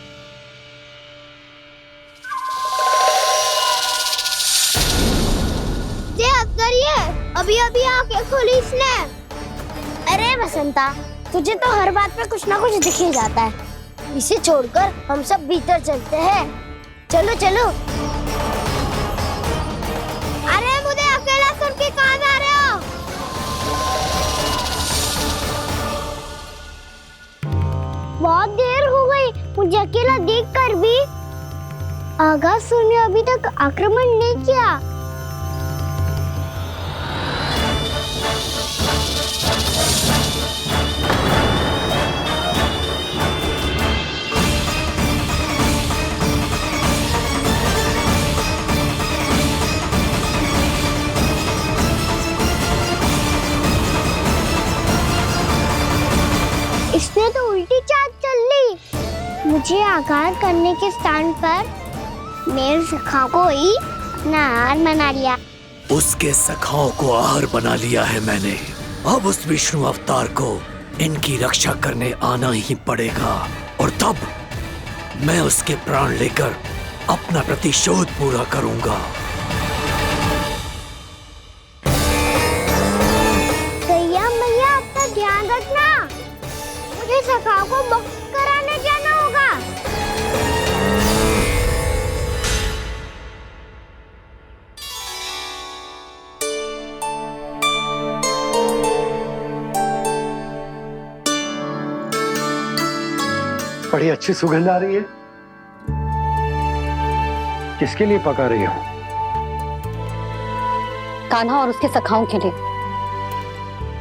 ये अजगर ही है, अभी अभी आंखें खोली इसने। अरे वसंता, तुझे तो हर बात पे कुछ ना कुछ दिख ही जाता है। इसे छोड़कर हम सब भीतर चलते हैं। चलो चलो। अरे मुझे अकेला सुन के कहाँ जा रहे हो? बहुत देर हो गई, मुझे अकेला देखकर भी। आगासुर ने अभी तक आक्रमण नहीं किया। इसने तो उल्टी चाल चल ली। मुझे आघात करने के स्थान पर मेरे सखा को ही आहार बना लिया। उसके सखाओं को आहार बना लिया है मैंने। अब उस विष्णु अवतार को इनकी रक्षा करने आना ही पड़ेगा, और तब मैं उसके प्राण लेकर अपना प्रतिशोध पूरा करूंगा। गैया मैया, अपना ध्यान रखना। मुझे सखा को मुक्त कराने जाना होगा। बड़ी अच्छी सुगंध आ रही है। किसके लिए पका रही हो? कान्हा और उसके सखाओं के लिए।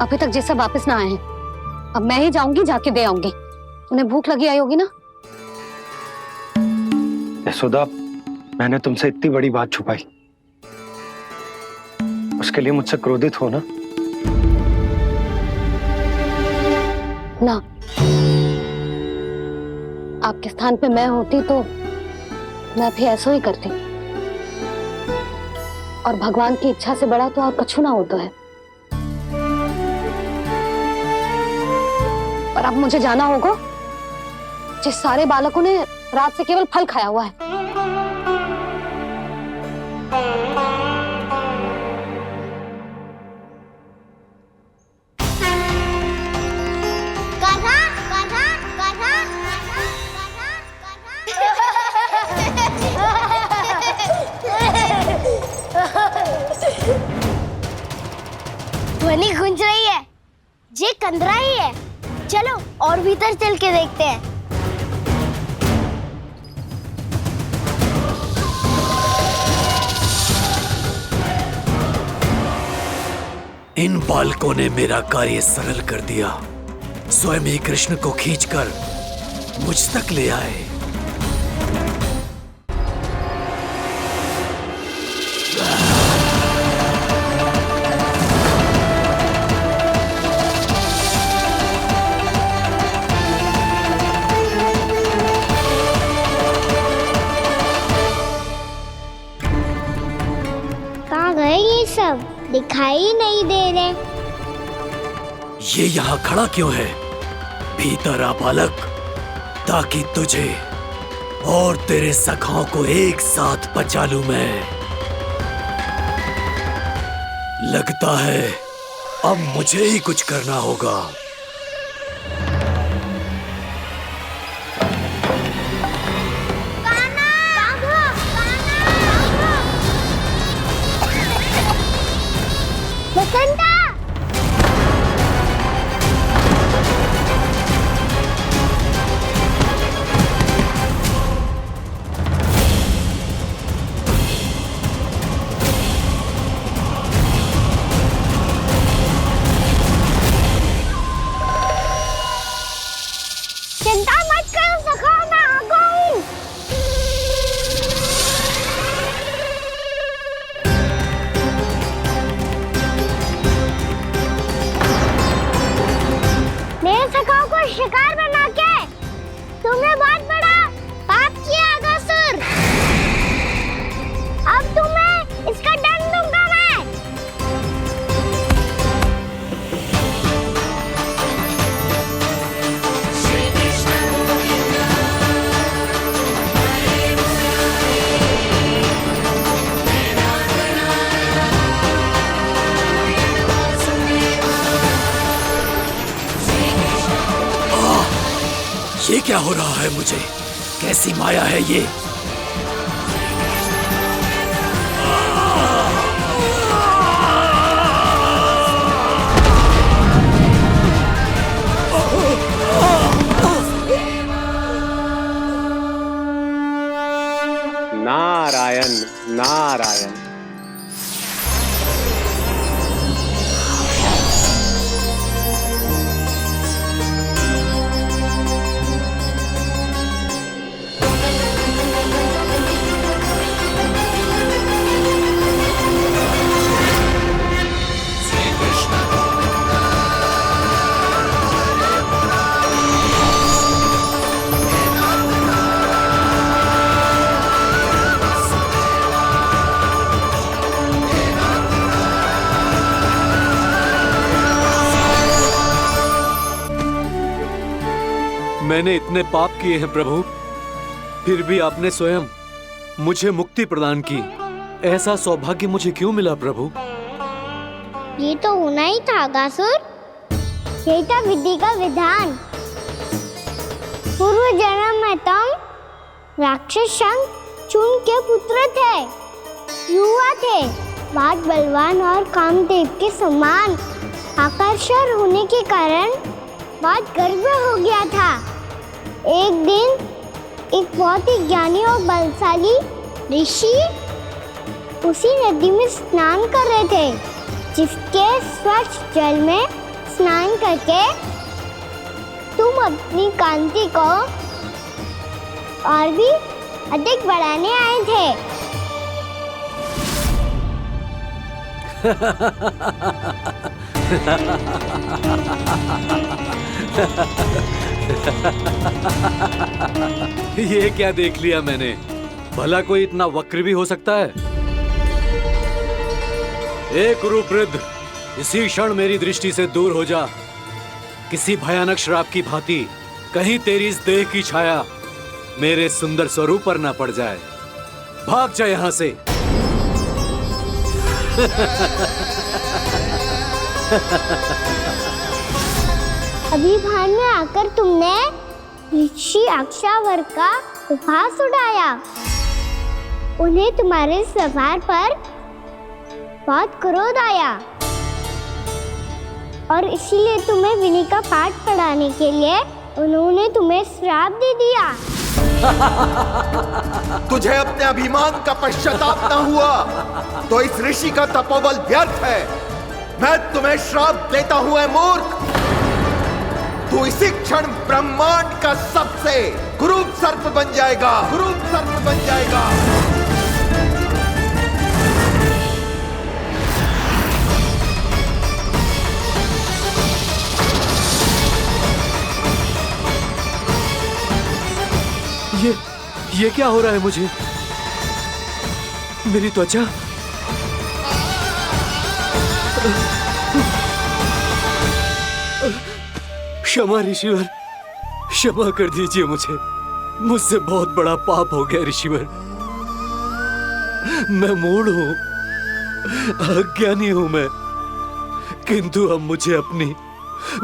अभी तक जैसे वापस ना आए हैं, अब मैं ही जाऊंगी, जाके दे आऊंगी। उन्हें भूख लगी आई होगी ना। यशोदा, मैंने तुमसे इतनी बड़ी बात छुपाई, उसके लिए मुझसे क्रोधित हो ना? ना, आपके स्थान पे मैं होती तो मैं भी ऐसा ही करती। और भगवान की इच्छा से बड़ा तो और कछु ना होता है। पर अब मुझे जाना होगा। जिस सारे बालकों ने रात से केवल फल खाया हुआ है। कान्हा, कान्हा, कान्हा, ध्वनि गूंज रही है। ये कंदरा ही है। चलो और भीतर चल के देखते हैं। इन बालकों ने मेरा कार्य सरल कर दिया। स्वयं ही कृष्ण को खींचकर मुझ तक ले आए। कहाँ गए ये सब? दिखाई नहीं दे रहे। ये यहाँ खड़ा क्यों है? भीतर आ बालक, ताकि तुझे और तेरे सखाओं को एक साथ बचा लूं मैं। लगता है अब मुझे ही कुछ करना होगा। बसंता! चिंता मत करो सखा, मैं आ गई। मेरे सखाओं को शिकार बना के तुमने बहुत बड़ा पाप किया अगासुर। अब तुम्हें इसका दंड दूंगा मैं। ये क्या हो रहा है मुझे? कैसी माया है ये? नारायण नारायण। मैंने इतने पाप किए हैं प्रभु, फिर भी आपने स्वयं मुझे मुक्ति प्रदान की। ऐसा सौभाग्य मुझे क्यों मिला प्रभु? ये तो होना ही था अगासुर। यही था विधि का विधान। पूर्व जन्म में तुम राक्षस शंखचूड़ के पुत्र थे, युवा थे, बहुत बलवान और कामदेव के समान। आकर्षण होने के कारण बहुत गर्व हो गया था। एक दिन एक बहुत ही ज्ञानी और बलशाली ऋषि उसी नदी में स्नान कर रहे थे, जिसके स्वच्छ जल में स्नान करके तुम अपनी कांति को और भी अधिक बढ़ाने आए थे। ये क्या देख लिया मैंने? भला कोई इतना वक्र भी हो सकता है? ए कुरुवृद्ध, इसी क्षण मेरी दृष्टि से दूर हो जा। किसी भयानक श्राप की भांति कहीं तेरी इस देह की छाया मेरे सुंदर स्वरूप पर न पड़ जाए। भाग जा यहां से। अभी भान में आकर तुमने ऋषि अक्षावर का उपहास उड़ाया। उन्हें तुम्हारे सवार पर बहुत क्रोध आया और इसीलिए तुम्हें विनय का पाठ पढ़ाने के लिए उन्होंने तुम्हें श्राप दे दिया। तुझे अपने अभिमान का पश्चाताप न हुआ तो इस ऋषि का तपोबल व्यर्थ है। मैं तुम्हें श्राप देता हूं ऐ मूर्ख। तू इसी क्षण ब्रह्मांड का सबसे कुरूप सर्प बन जाएगा, कुरूप सर्प बन जाएगा। ये क्या हो रहा है मुझे? मेरी त्वचा क्षमा ऋषिवर, क्षमा कर दीजिए मुझे। मुझसे बहुत बड़ा पाप हो गया ऋषिवर। मैं मूढ़ हूं, अज्ञानी हूं मैं, किंतु अब मुझे अपनी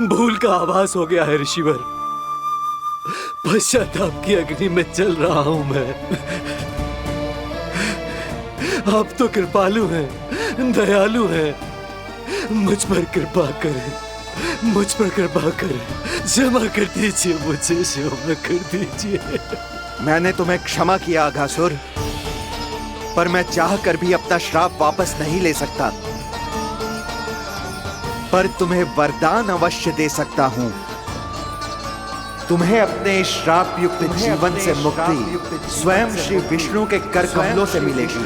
भूल का आभास हो गया है ऋषिवर। पश्चाताप की अग्नि में जल रहा हूं मैं। आप तो कृपालु हैं, दयालु हैं, मुझ पर कृपा करें, मुझ पर कृपा करें, क्षमा कर दीजिए मुझे, क्षमा कर दीजिए। मैंने तुम्हें क्षमा किया अघासुर, पर मैं चाहकर भी अपना श्राप वापस नहीं ले सकता। पर तुम्हें वरदान अवश्य दे सकता हूं। तुम्हें अपने श्राप युक्त जीवन से मुक्ति स्वयं श्री विष्णु के कर कमलों से मिलेगी।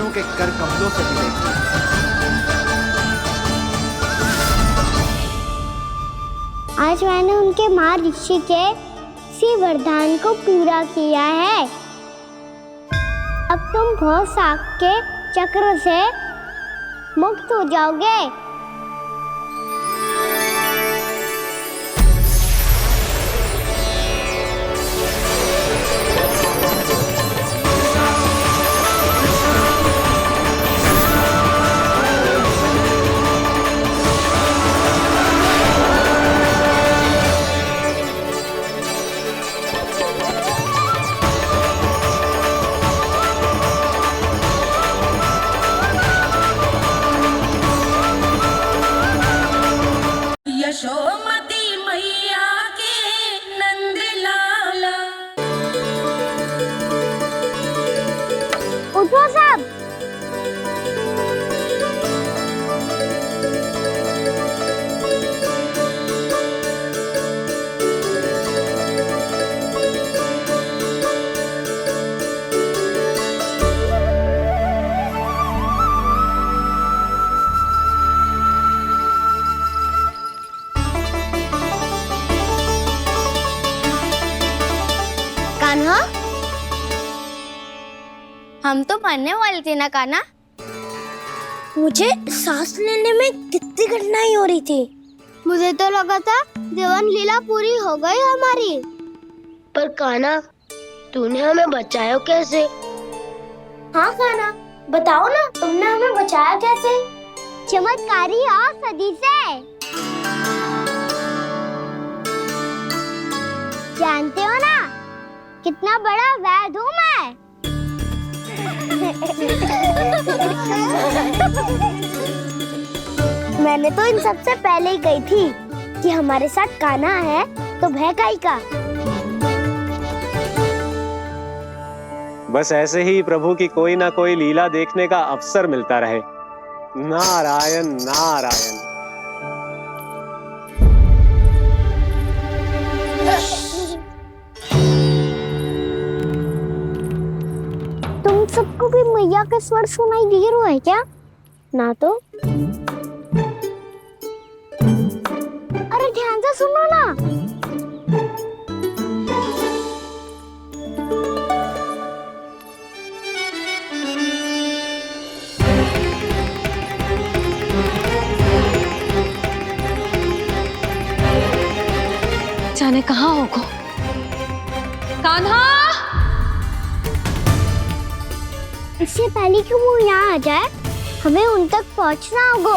आज मैंने उनके माँ ऋषि के इसी वरदान को पूरा किया है। अब तुम भव साग के चक्र से मुक्त हो जाओगे। यशोमती मैया के नंद लाला। उठो सब। कान्हा, हम तो मरने वाले थे ना कान्हा। मुझे सांस लेने में कितनी कठिनाई हो रही थी। मुझे तो लगा था जीवन लीला पूरी हो गई हमारी। पर कान्हा, तूने हमें बचाया कैसे? हाँ कान्हा, बताओ ना, तुमने हमें बचाया कैसे? चमत्कारी औषधि से। जानते हो ना कितना बड़ा वैद्य हूँ मैं। मैंने तो इन सबसे पहले ही कही थी कि हमारे साथ कान्हा है तो भय काई का। बस ऐसे ही प्रभु की कोई ना कोई लीला देखने का अवसर मिलता रहे। नारायण नारायण। तुम सबको भी मैया का स्वर सुनाई दे रहा है क्या? ना तो। अरे ध्यान से सुनो ना। जाने कहाँ होगा कान्हा। इससे पहले कि वो यहाँ आ जाए, हमें उन तक पहुँचना होगा।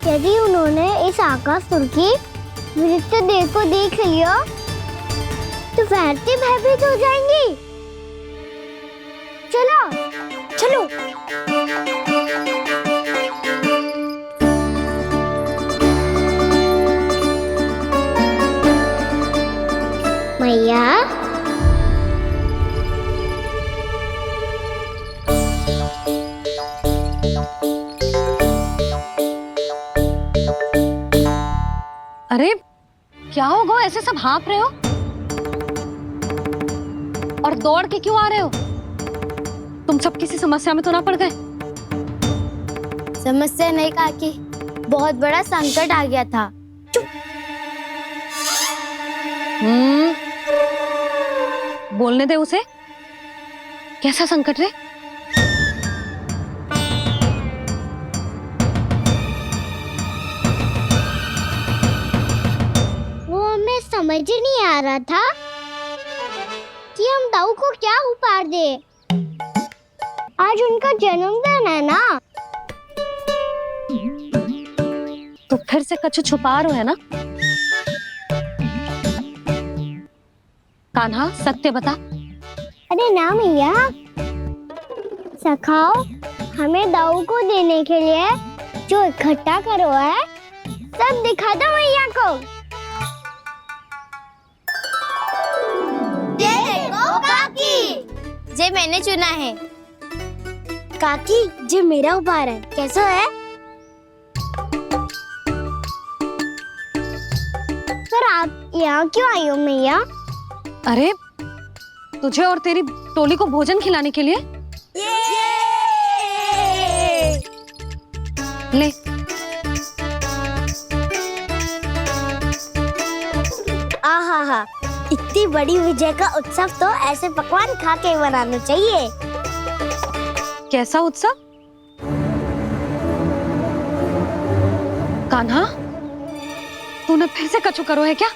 यदि उन्होंने इस आकासुर की नृत्य देह को देख लिया तो वैरती भयभीत हो जाएंगी। चलो चलो। मैया, अरे क्या होगा, ऐसे सब हाँफ रहे हो और दौड़ के क्यों आ रहे हो? तुम सब किसी समस्या में तो ना पड़ गए? समस्या नहीं काकी, बहुत बड़ा संकट आ गया था। बोलने दे उसे। कैसा संकट रे? वो समझ ही नहीं आ रहा था कि हम दाऊ को क्या उपहार दे। आज उनका जन्मदिन है ना। तो फिर से कछु छुपा रहे है ना? कान्हा सत्य बता। अरे ना मैया, सखाओ हमें दाऊ को देने के लिए जो इकट्ठा करो है सब दिखा दो मैया को। ये देखो काकी, जे मैंने चुना है। काकी जो मेरा उपहार है कैसा है? पर आप यहाँ क्यों आई हो मैया? अरे तुझे और तेरी टोली को भोजन खिलाने के लिए। ले आहा, इतनी बड़ी विजय का उत्सव तो ऐसे पकवान खा के मनाना चाहिए। कैसा उत्सव? कान्हा तूने फिर से कछु करो है क्या?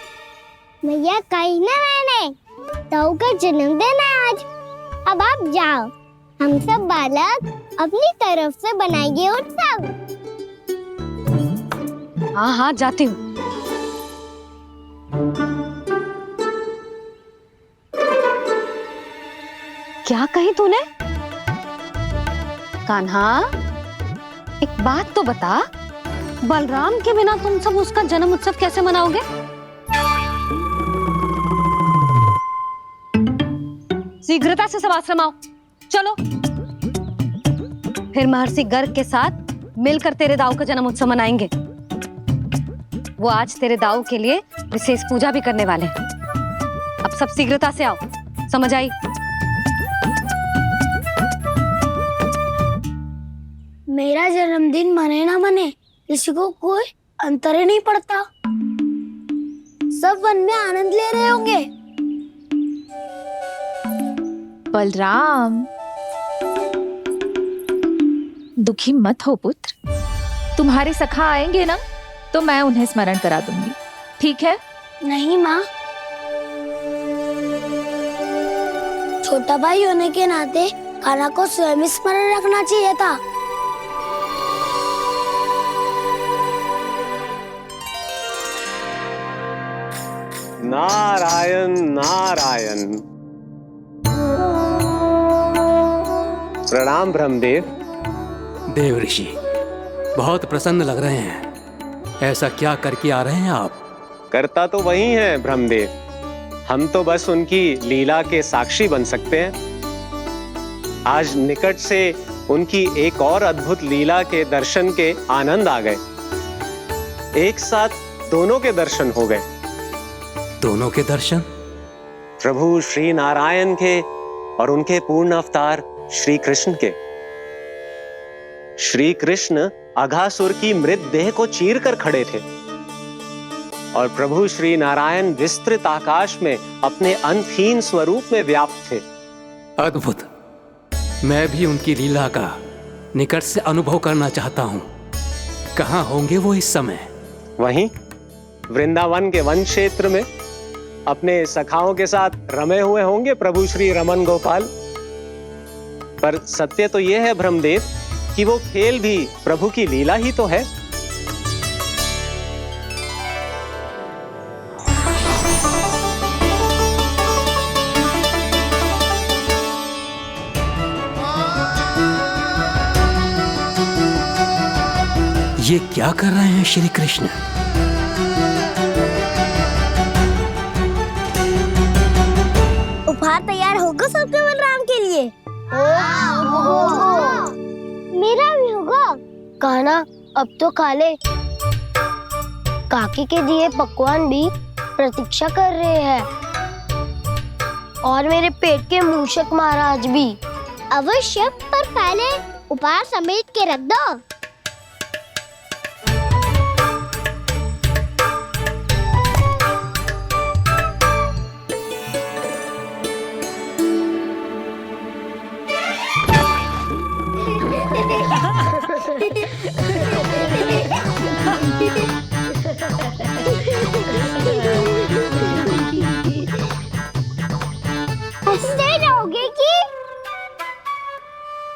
मैया कही ना मैंने, दाऊ का जन्मदिन है आज। अब आप जाओ, हम सब बालक अपनी तरफ से बनाएंगे उत्सव। हाँ हाँ जाती हूँ। क्या कही तूने? कान्हा एक बात तो बता, बलराम के बिना तुम सब उसका जन्म उत्सव कैसे मनाओगे? शीघ्रता से सब आश्रम आओ, चलो। फिर महर्षि गर्ग के साथ मिलकर तेरे दाऊ का जन्म उत्सव मनाएंगे। वो आज तेरे दाऊ के लिए विशेष पूजा भी करने वाले हैं। अब सब शीघ्रता से आओ, समझ आई? मेरा जन्मदिन मने ना मने, किसी को कोई अंतर ही नहीं पड़ता। सब वन में आनंद ले रहे होंगे। बलराम, दुखी मत हो पुत्र। तुम्हारे सखा आएंगे ना तो मैं उन्हें स्मरण करा दूंगी, ठीक है? नहीं माँ, छोटा भाई होने के नाते कान्हा को स्वयं स्मरण रखना चाहिए था। नारायण नारायण। प्रणाम ब्रह्मदेव। देव ऋषि बहुत प्रसन्न लग रहे हैं। ऐसा क्या करके आ रहे हैं आप? करता तो वही है ब्रह्मदेव, हम तो बस उनकी लीला के साक्षी बन सकते हैं। आज निकट से उनकी एक और अद्भुत लीला के दर्शन के आनंद आ गए। एक साथ दोनों के दर्शन हो गए। दोनों के दर्शन? प्रभु श्री नारायण के और उनके पूर्ण अवतार श्री कृष्ण के। श्री कृष्ण अघासुर की मृत देह को चीर कर खड़े थे और प्रभु श्री नारायण विस्तृत आकाश में अपने अंतहीन स्वरूप में व्याप्त थे। अद्भुत। मैं भी उनकी लीला का निकट से अनुभव करना चाहता हूँ। कहाँ होंगे वो इस समय? वहीं वृंदावन के वन क्षेत्र में अपने सखाओं के साथ रमे हुए होंगे प्रभु श्री रमन गोपाल। पर सत्य तो यह है ब्रह्मदेव कि वो खेल भी प्रभु की लीला ही तो है। ये क्या कर रहे हैं श्री कृष्ण? उपहार तैयार होगा सबके बलराम के लिए? मेरा भी होगा। कहना अब तो खा ले। काकी के दिए पकवान भी प्रतीक्षा कर रहे हैं और मेरे पेट के मूषक महाराज भी। अवश्य, पर पहले उपहार समेट के रख दो।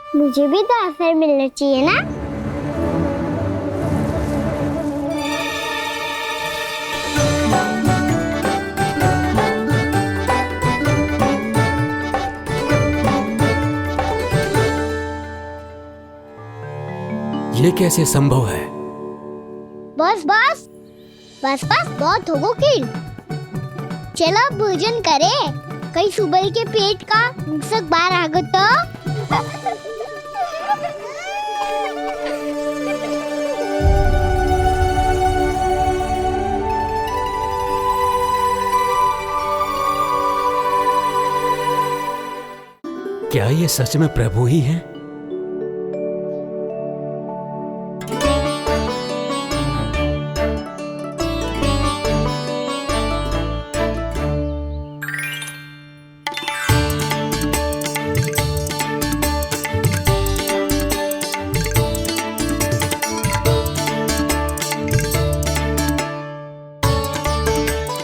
मुझे भी तो अवसर मिलना चाहिए ना। ये कैसे संभव है? बस बस बस बस बहुत हो गई। चलो अब भोजन करे, कहीं सुबह के पेट का मुसक बाहर आ गया तो। क्या ये सच में प्रभु ही हैं?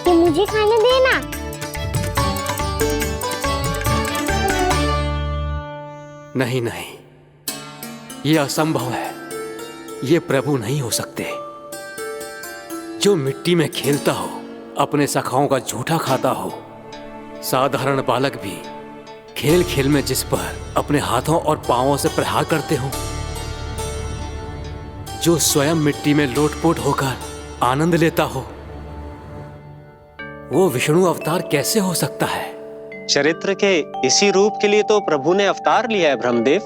मुझे खाने देना। नहीं नहीं, ये असंभव है। ये प्रभु नहीं हो सकते। जो मिट्टी में खेलता हो, अपने सखाओं का झूठा खाता हो, साधारण बालक भी खेल खेल में जिस पर अपने हाथों और पांवों से प्रहार करते हो, जो स्वयं मिट्टी में लोटपोट होकर आनंद लेता हो, वो विष्णु अवतार कैसे हो सकता है? चरित्र के इसी रूप के लिए तो प्रभु ने अवतार लिया है ब्रह्मदेव।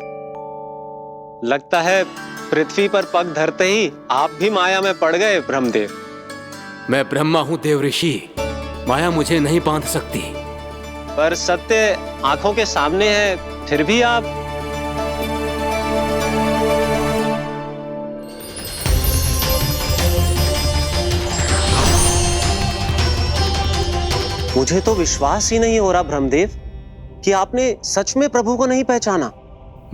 लगता है पृथ्वी पर पग धरते ही आप भी माया में पड़ गए ब्रह्मदेव। मैं ब्रह्मा हूं देव ऋषि, माया मुझे नहीं बांध सकती। पर सत्य आंखों के सामने है, फिर भी आप। मुझे तो विश्वास ही नहीं हो रहा ब्रह्मदेव कि आपने सच में प्रभु को नहीं पहचाना।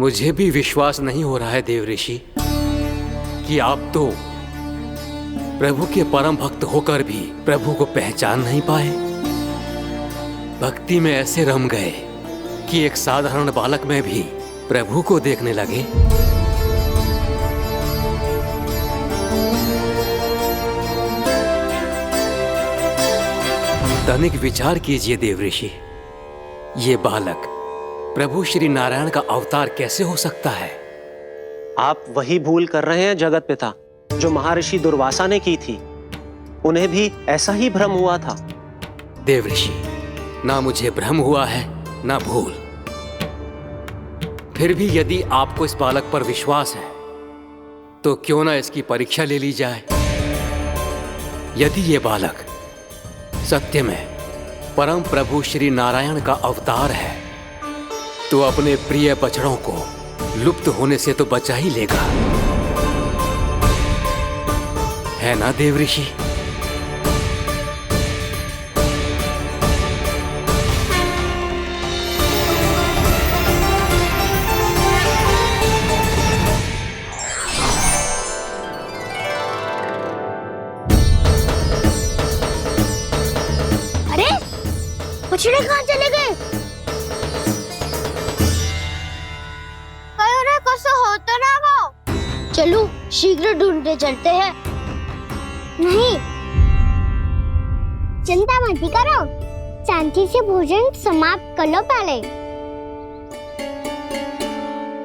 मुझे भी विश्वास नहीं हो रहा है देव ऋषि कि आप तो प्रभु के परम भक्त होकर भी प्रभु को पहचान नहीं पाए। भक्ति में ऐसे रम गए कि एक साधारण बालक में भी प्रभु को देखने लगे। तनिक विचार कीजिए देव ऋषि, ये बालक प्रभु श्री नारायण का अवतार कैसे हो सकता है? आप वही भूल कर रहे हैं जगत पिता जो महर्षि दुर्वासा ने की थी। उन्हें भी ऐसा ही भ्रम हुआ था। देव ऋषि, ना मुझे भ्रम हुआ है ना भूल। फिर भी यदि आपको इस बालक पर विश्वास है तो क्यों ना इसकी परीक्षा ले ली जाए। यदि ये बालक सत्य में परम प्रभु श्री नारायण का अवतार है तो अपने प्रिय बछड़ों को लुप्त होने से तो बचा ही लेगा, है ना देव ऋषि? बछड़े कहाँ चले गए? होता ना वो। चलो शीघ्र ढूंढते चलते हैं। नहीं, चिंता मत करो, शांति से भोजन समाप्त कर लो पहले।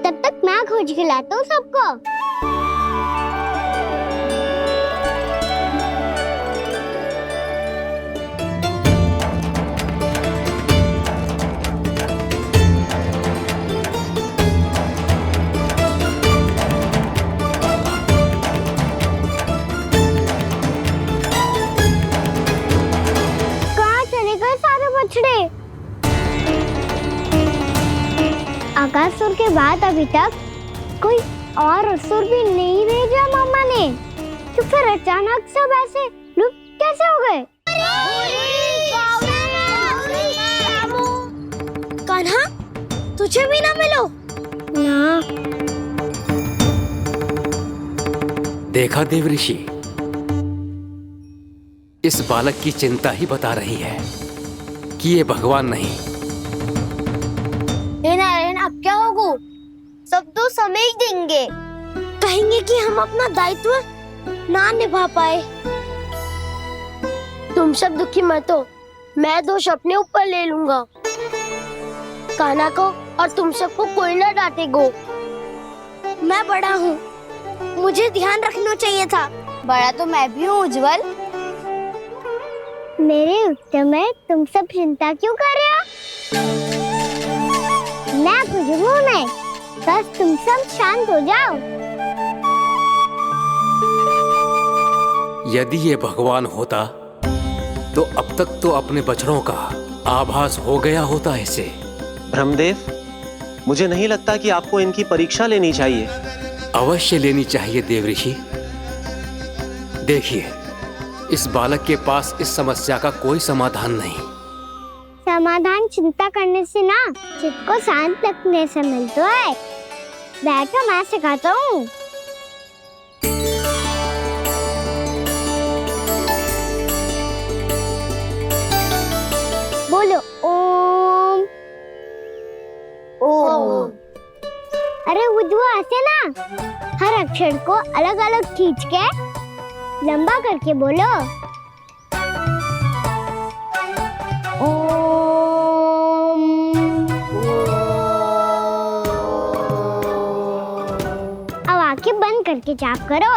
तब तक मैं खोज के लाता हूँ सबको। आकासुर के बाद अभी तक कोई और असुर भी नहीं भेजा मामा ने, तो फिर अचानक सब ऐसे लुप्त कैसे हो गए? कान्हा, तुझे भी ना मिलो ना। देखा देव ऋषि, इस बालक की चिंता ही बता रही है कि ये भगवान नहीं। नारायण, अब क्या होगा? सब तो समय ही देंगे, कहेंगे कि हम अपना दायित्व ना निभा पाए। तुम सब दुखी मत हो, मैं दोष अपने ऊपर ले लूंगा। कान्हा को और तुम सबको कोई ना डांटेगो। मैं बड़ा हूँ, मुझे ध्यान रखना चाहिए था। बड़ा तो मैं भी हूँ उज्जवल। मेरे उत्तर में तुम सब चिंता क्यों कर रहे हो? मैं कुछ हूँ नहीं, बस तुम सब शांत हो जाओ। यदि ये भगवान होता तो अब तक तो अपने बछड़ों का आभास हो गया होता इसे। ब्रह्मदेव, मुझे नहीं लगता कि आपको इनकी परीक्षा लेनी चाहिए। अवश्य लेनी चाहिए देवऋषि। देखिए, इस बालक के पास इस समस्या का कोई समाधान नहीं। समाधान चिंता करने से ना, चित्त को शांत रखने से मिलता है। बैठो, मैं सिखाता हूँ। बोलो ओम। ओम। अरे उज्जवल, ऐसे ना हर अक्षर को अलग अलग खींच के लंबा करके बोलो। ओम। अब आंखें बंद करके जाप करो।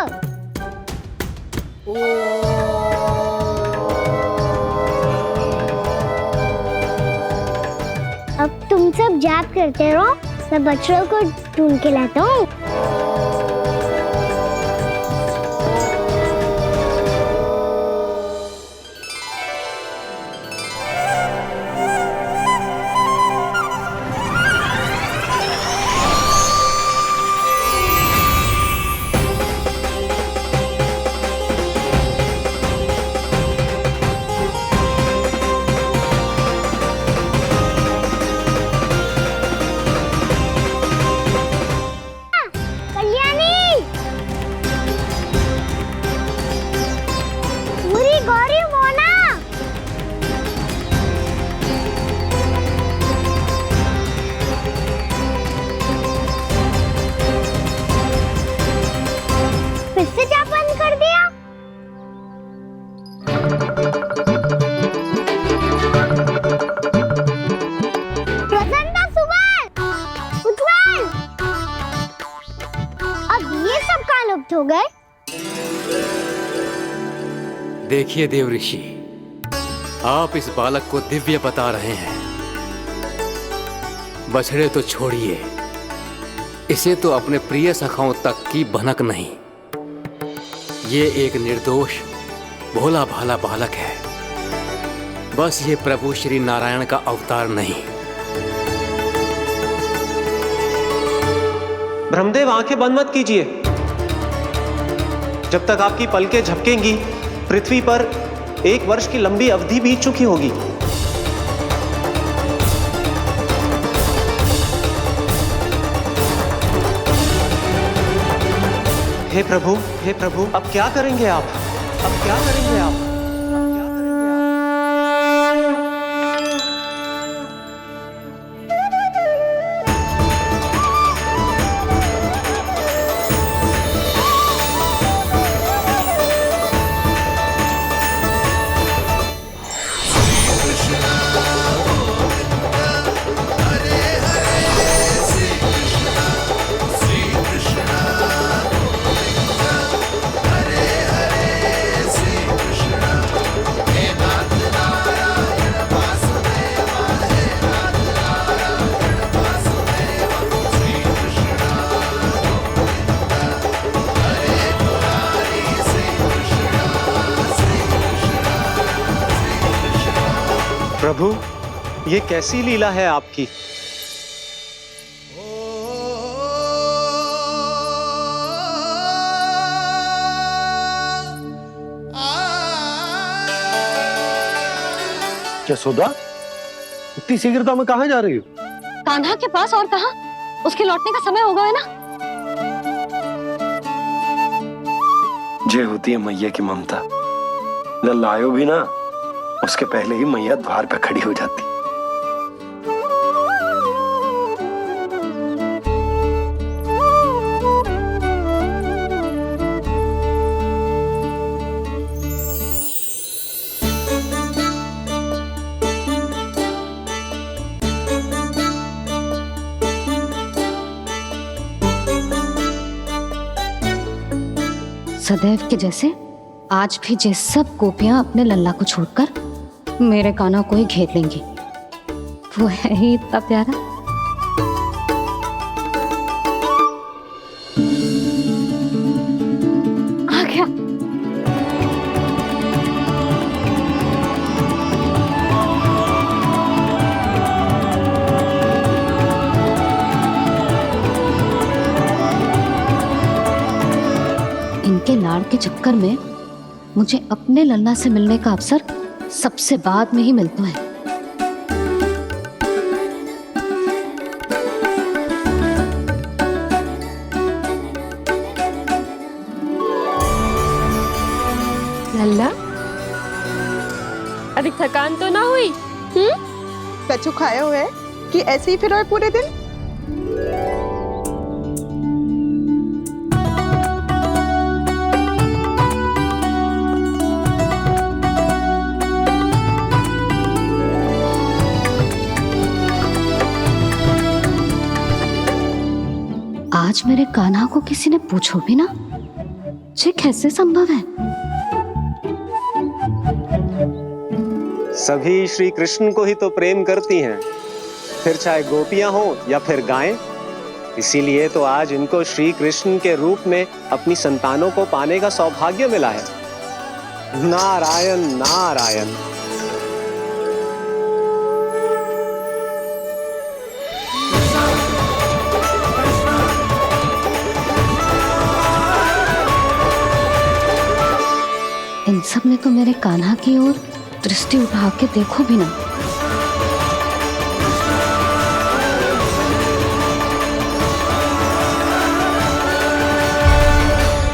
अब तुम सब जाप करते रहो, मैं बच्चों को ढूंढ के लाता हूँ। हो गए। देखिए देवऋषि, आप इस बालक को दिव्य बता रहे हैं। बछड़े तो छोड़िए, इसे तो अपने प्रिय सखाओं तक की भनक नहीं। ये एक निर्दोष भोला भाला बालक है, बस ये प्रभु श्री नारायण का अवतार नहीं। ब्रह्मदेव, आंखें बंद मत कीजिए। जब तक आपकी पलकें झपकेंगी, पृथ्वी पर 1 वर्ष की लंबी अवधि बीत चुकी होगी। हे प्रभु, अब क्या करेंगे आप? अब क्या करेंगे आप? प्रभु, ये कैसी लीला है आपकी? यशोदा, इतनी शीघ्रता में कहाँ जा रही हो? कान्हा के पास, और कहाँ? उसके लौटने का समय हो गया है ना। जे होती है मैया की ममता, जब लायो भी ना, उसके पहले ही मैया द्वार पे खड़ी हो जाती। सदैव के जैसे आज भी ये सब गोपियां अपने लल्ला को छोड़कर मेरे कान्हा को ही घेर लेंगी। वो है ही इतना प्यारा। आ गया। इनके लाड़ के चक्कर में मुझे अपने लल्ला से मिलने का अवसर सबसे बाद में ही मिलता है। लल्ला, अधिक थकान तो ना हुई? कछु खाया हुआ है कि ऐसे ही फिर पूरे दिन? आज मेरे कान्हा को किसी ने पूछो भी ना, ये कैसे संभव है? सभी श्री कृष्ण को ही तो प्रेम करती हैं, फिर चाहे गोपियां हो या फिर गायें। इसीलिए तो आज इनको श्री कृष्ण के रूप में अपनी संतानों को पाने का सौभाग्य मिला है। नारायण नारायण। इन सब ने तो मेरे कान्हा की ओर दृष्टि उठा के देखो भी ना।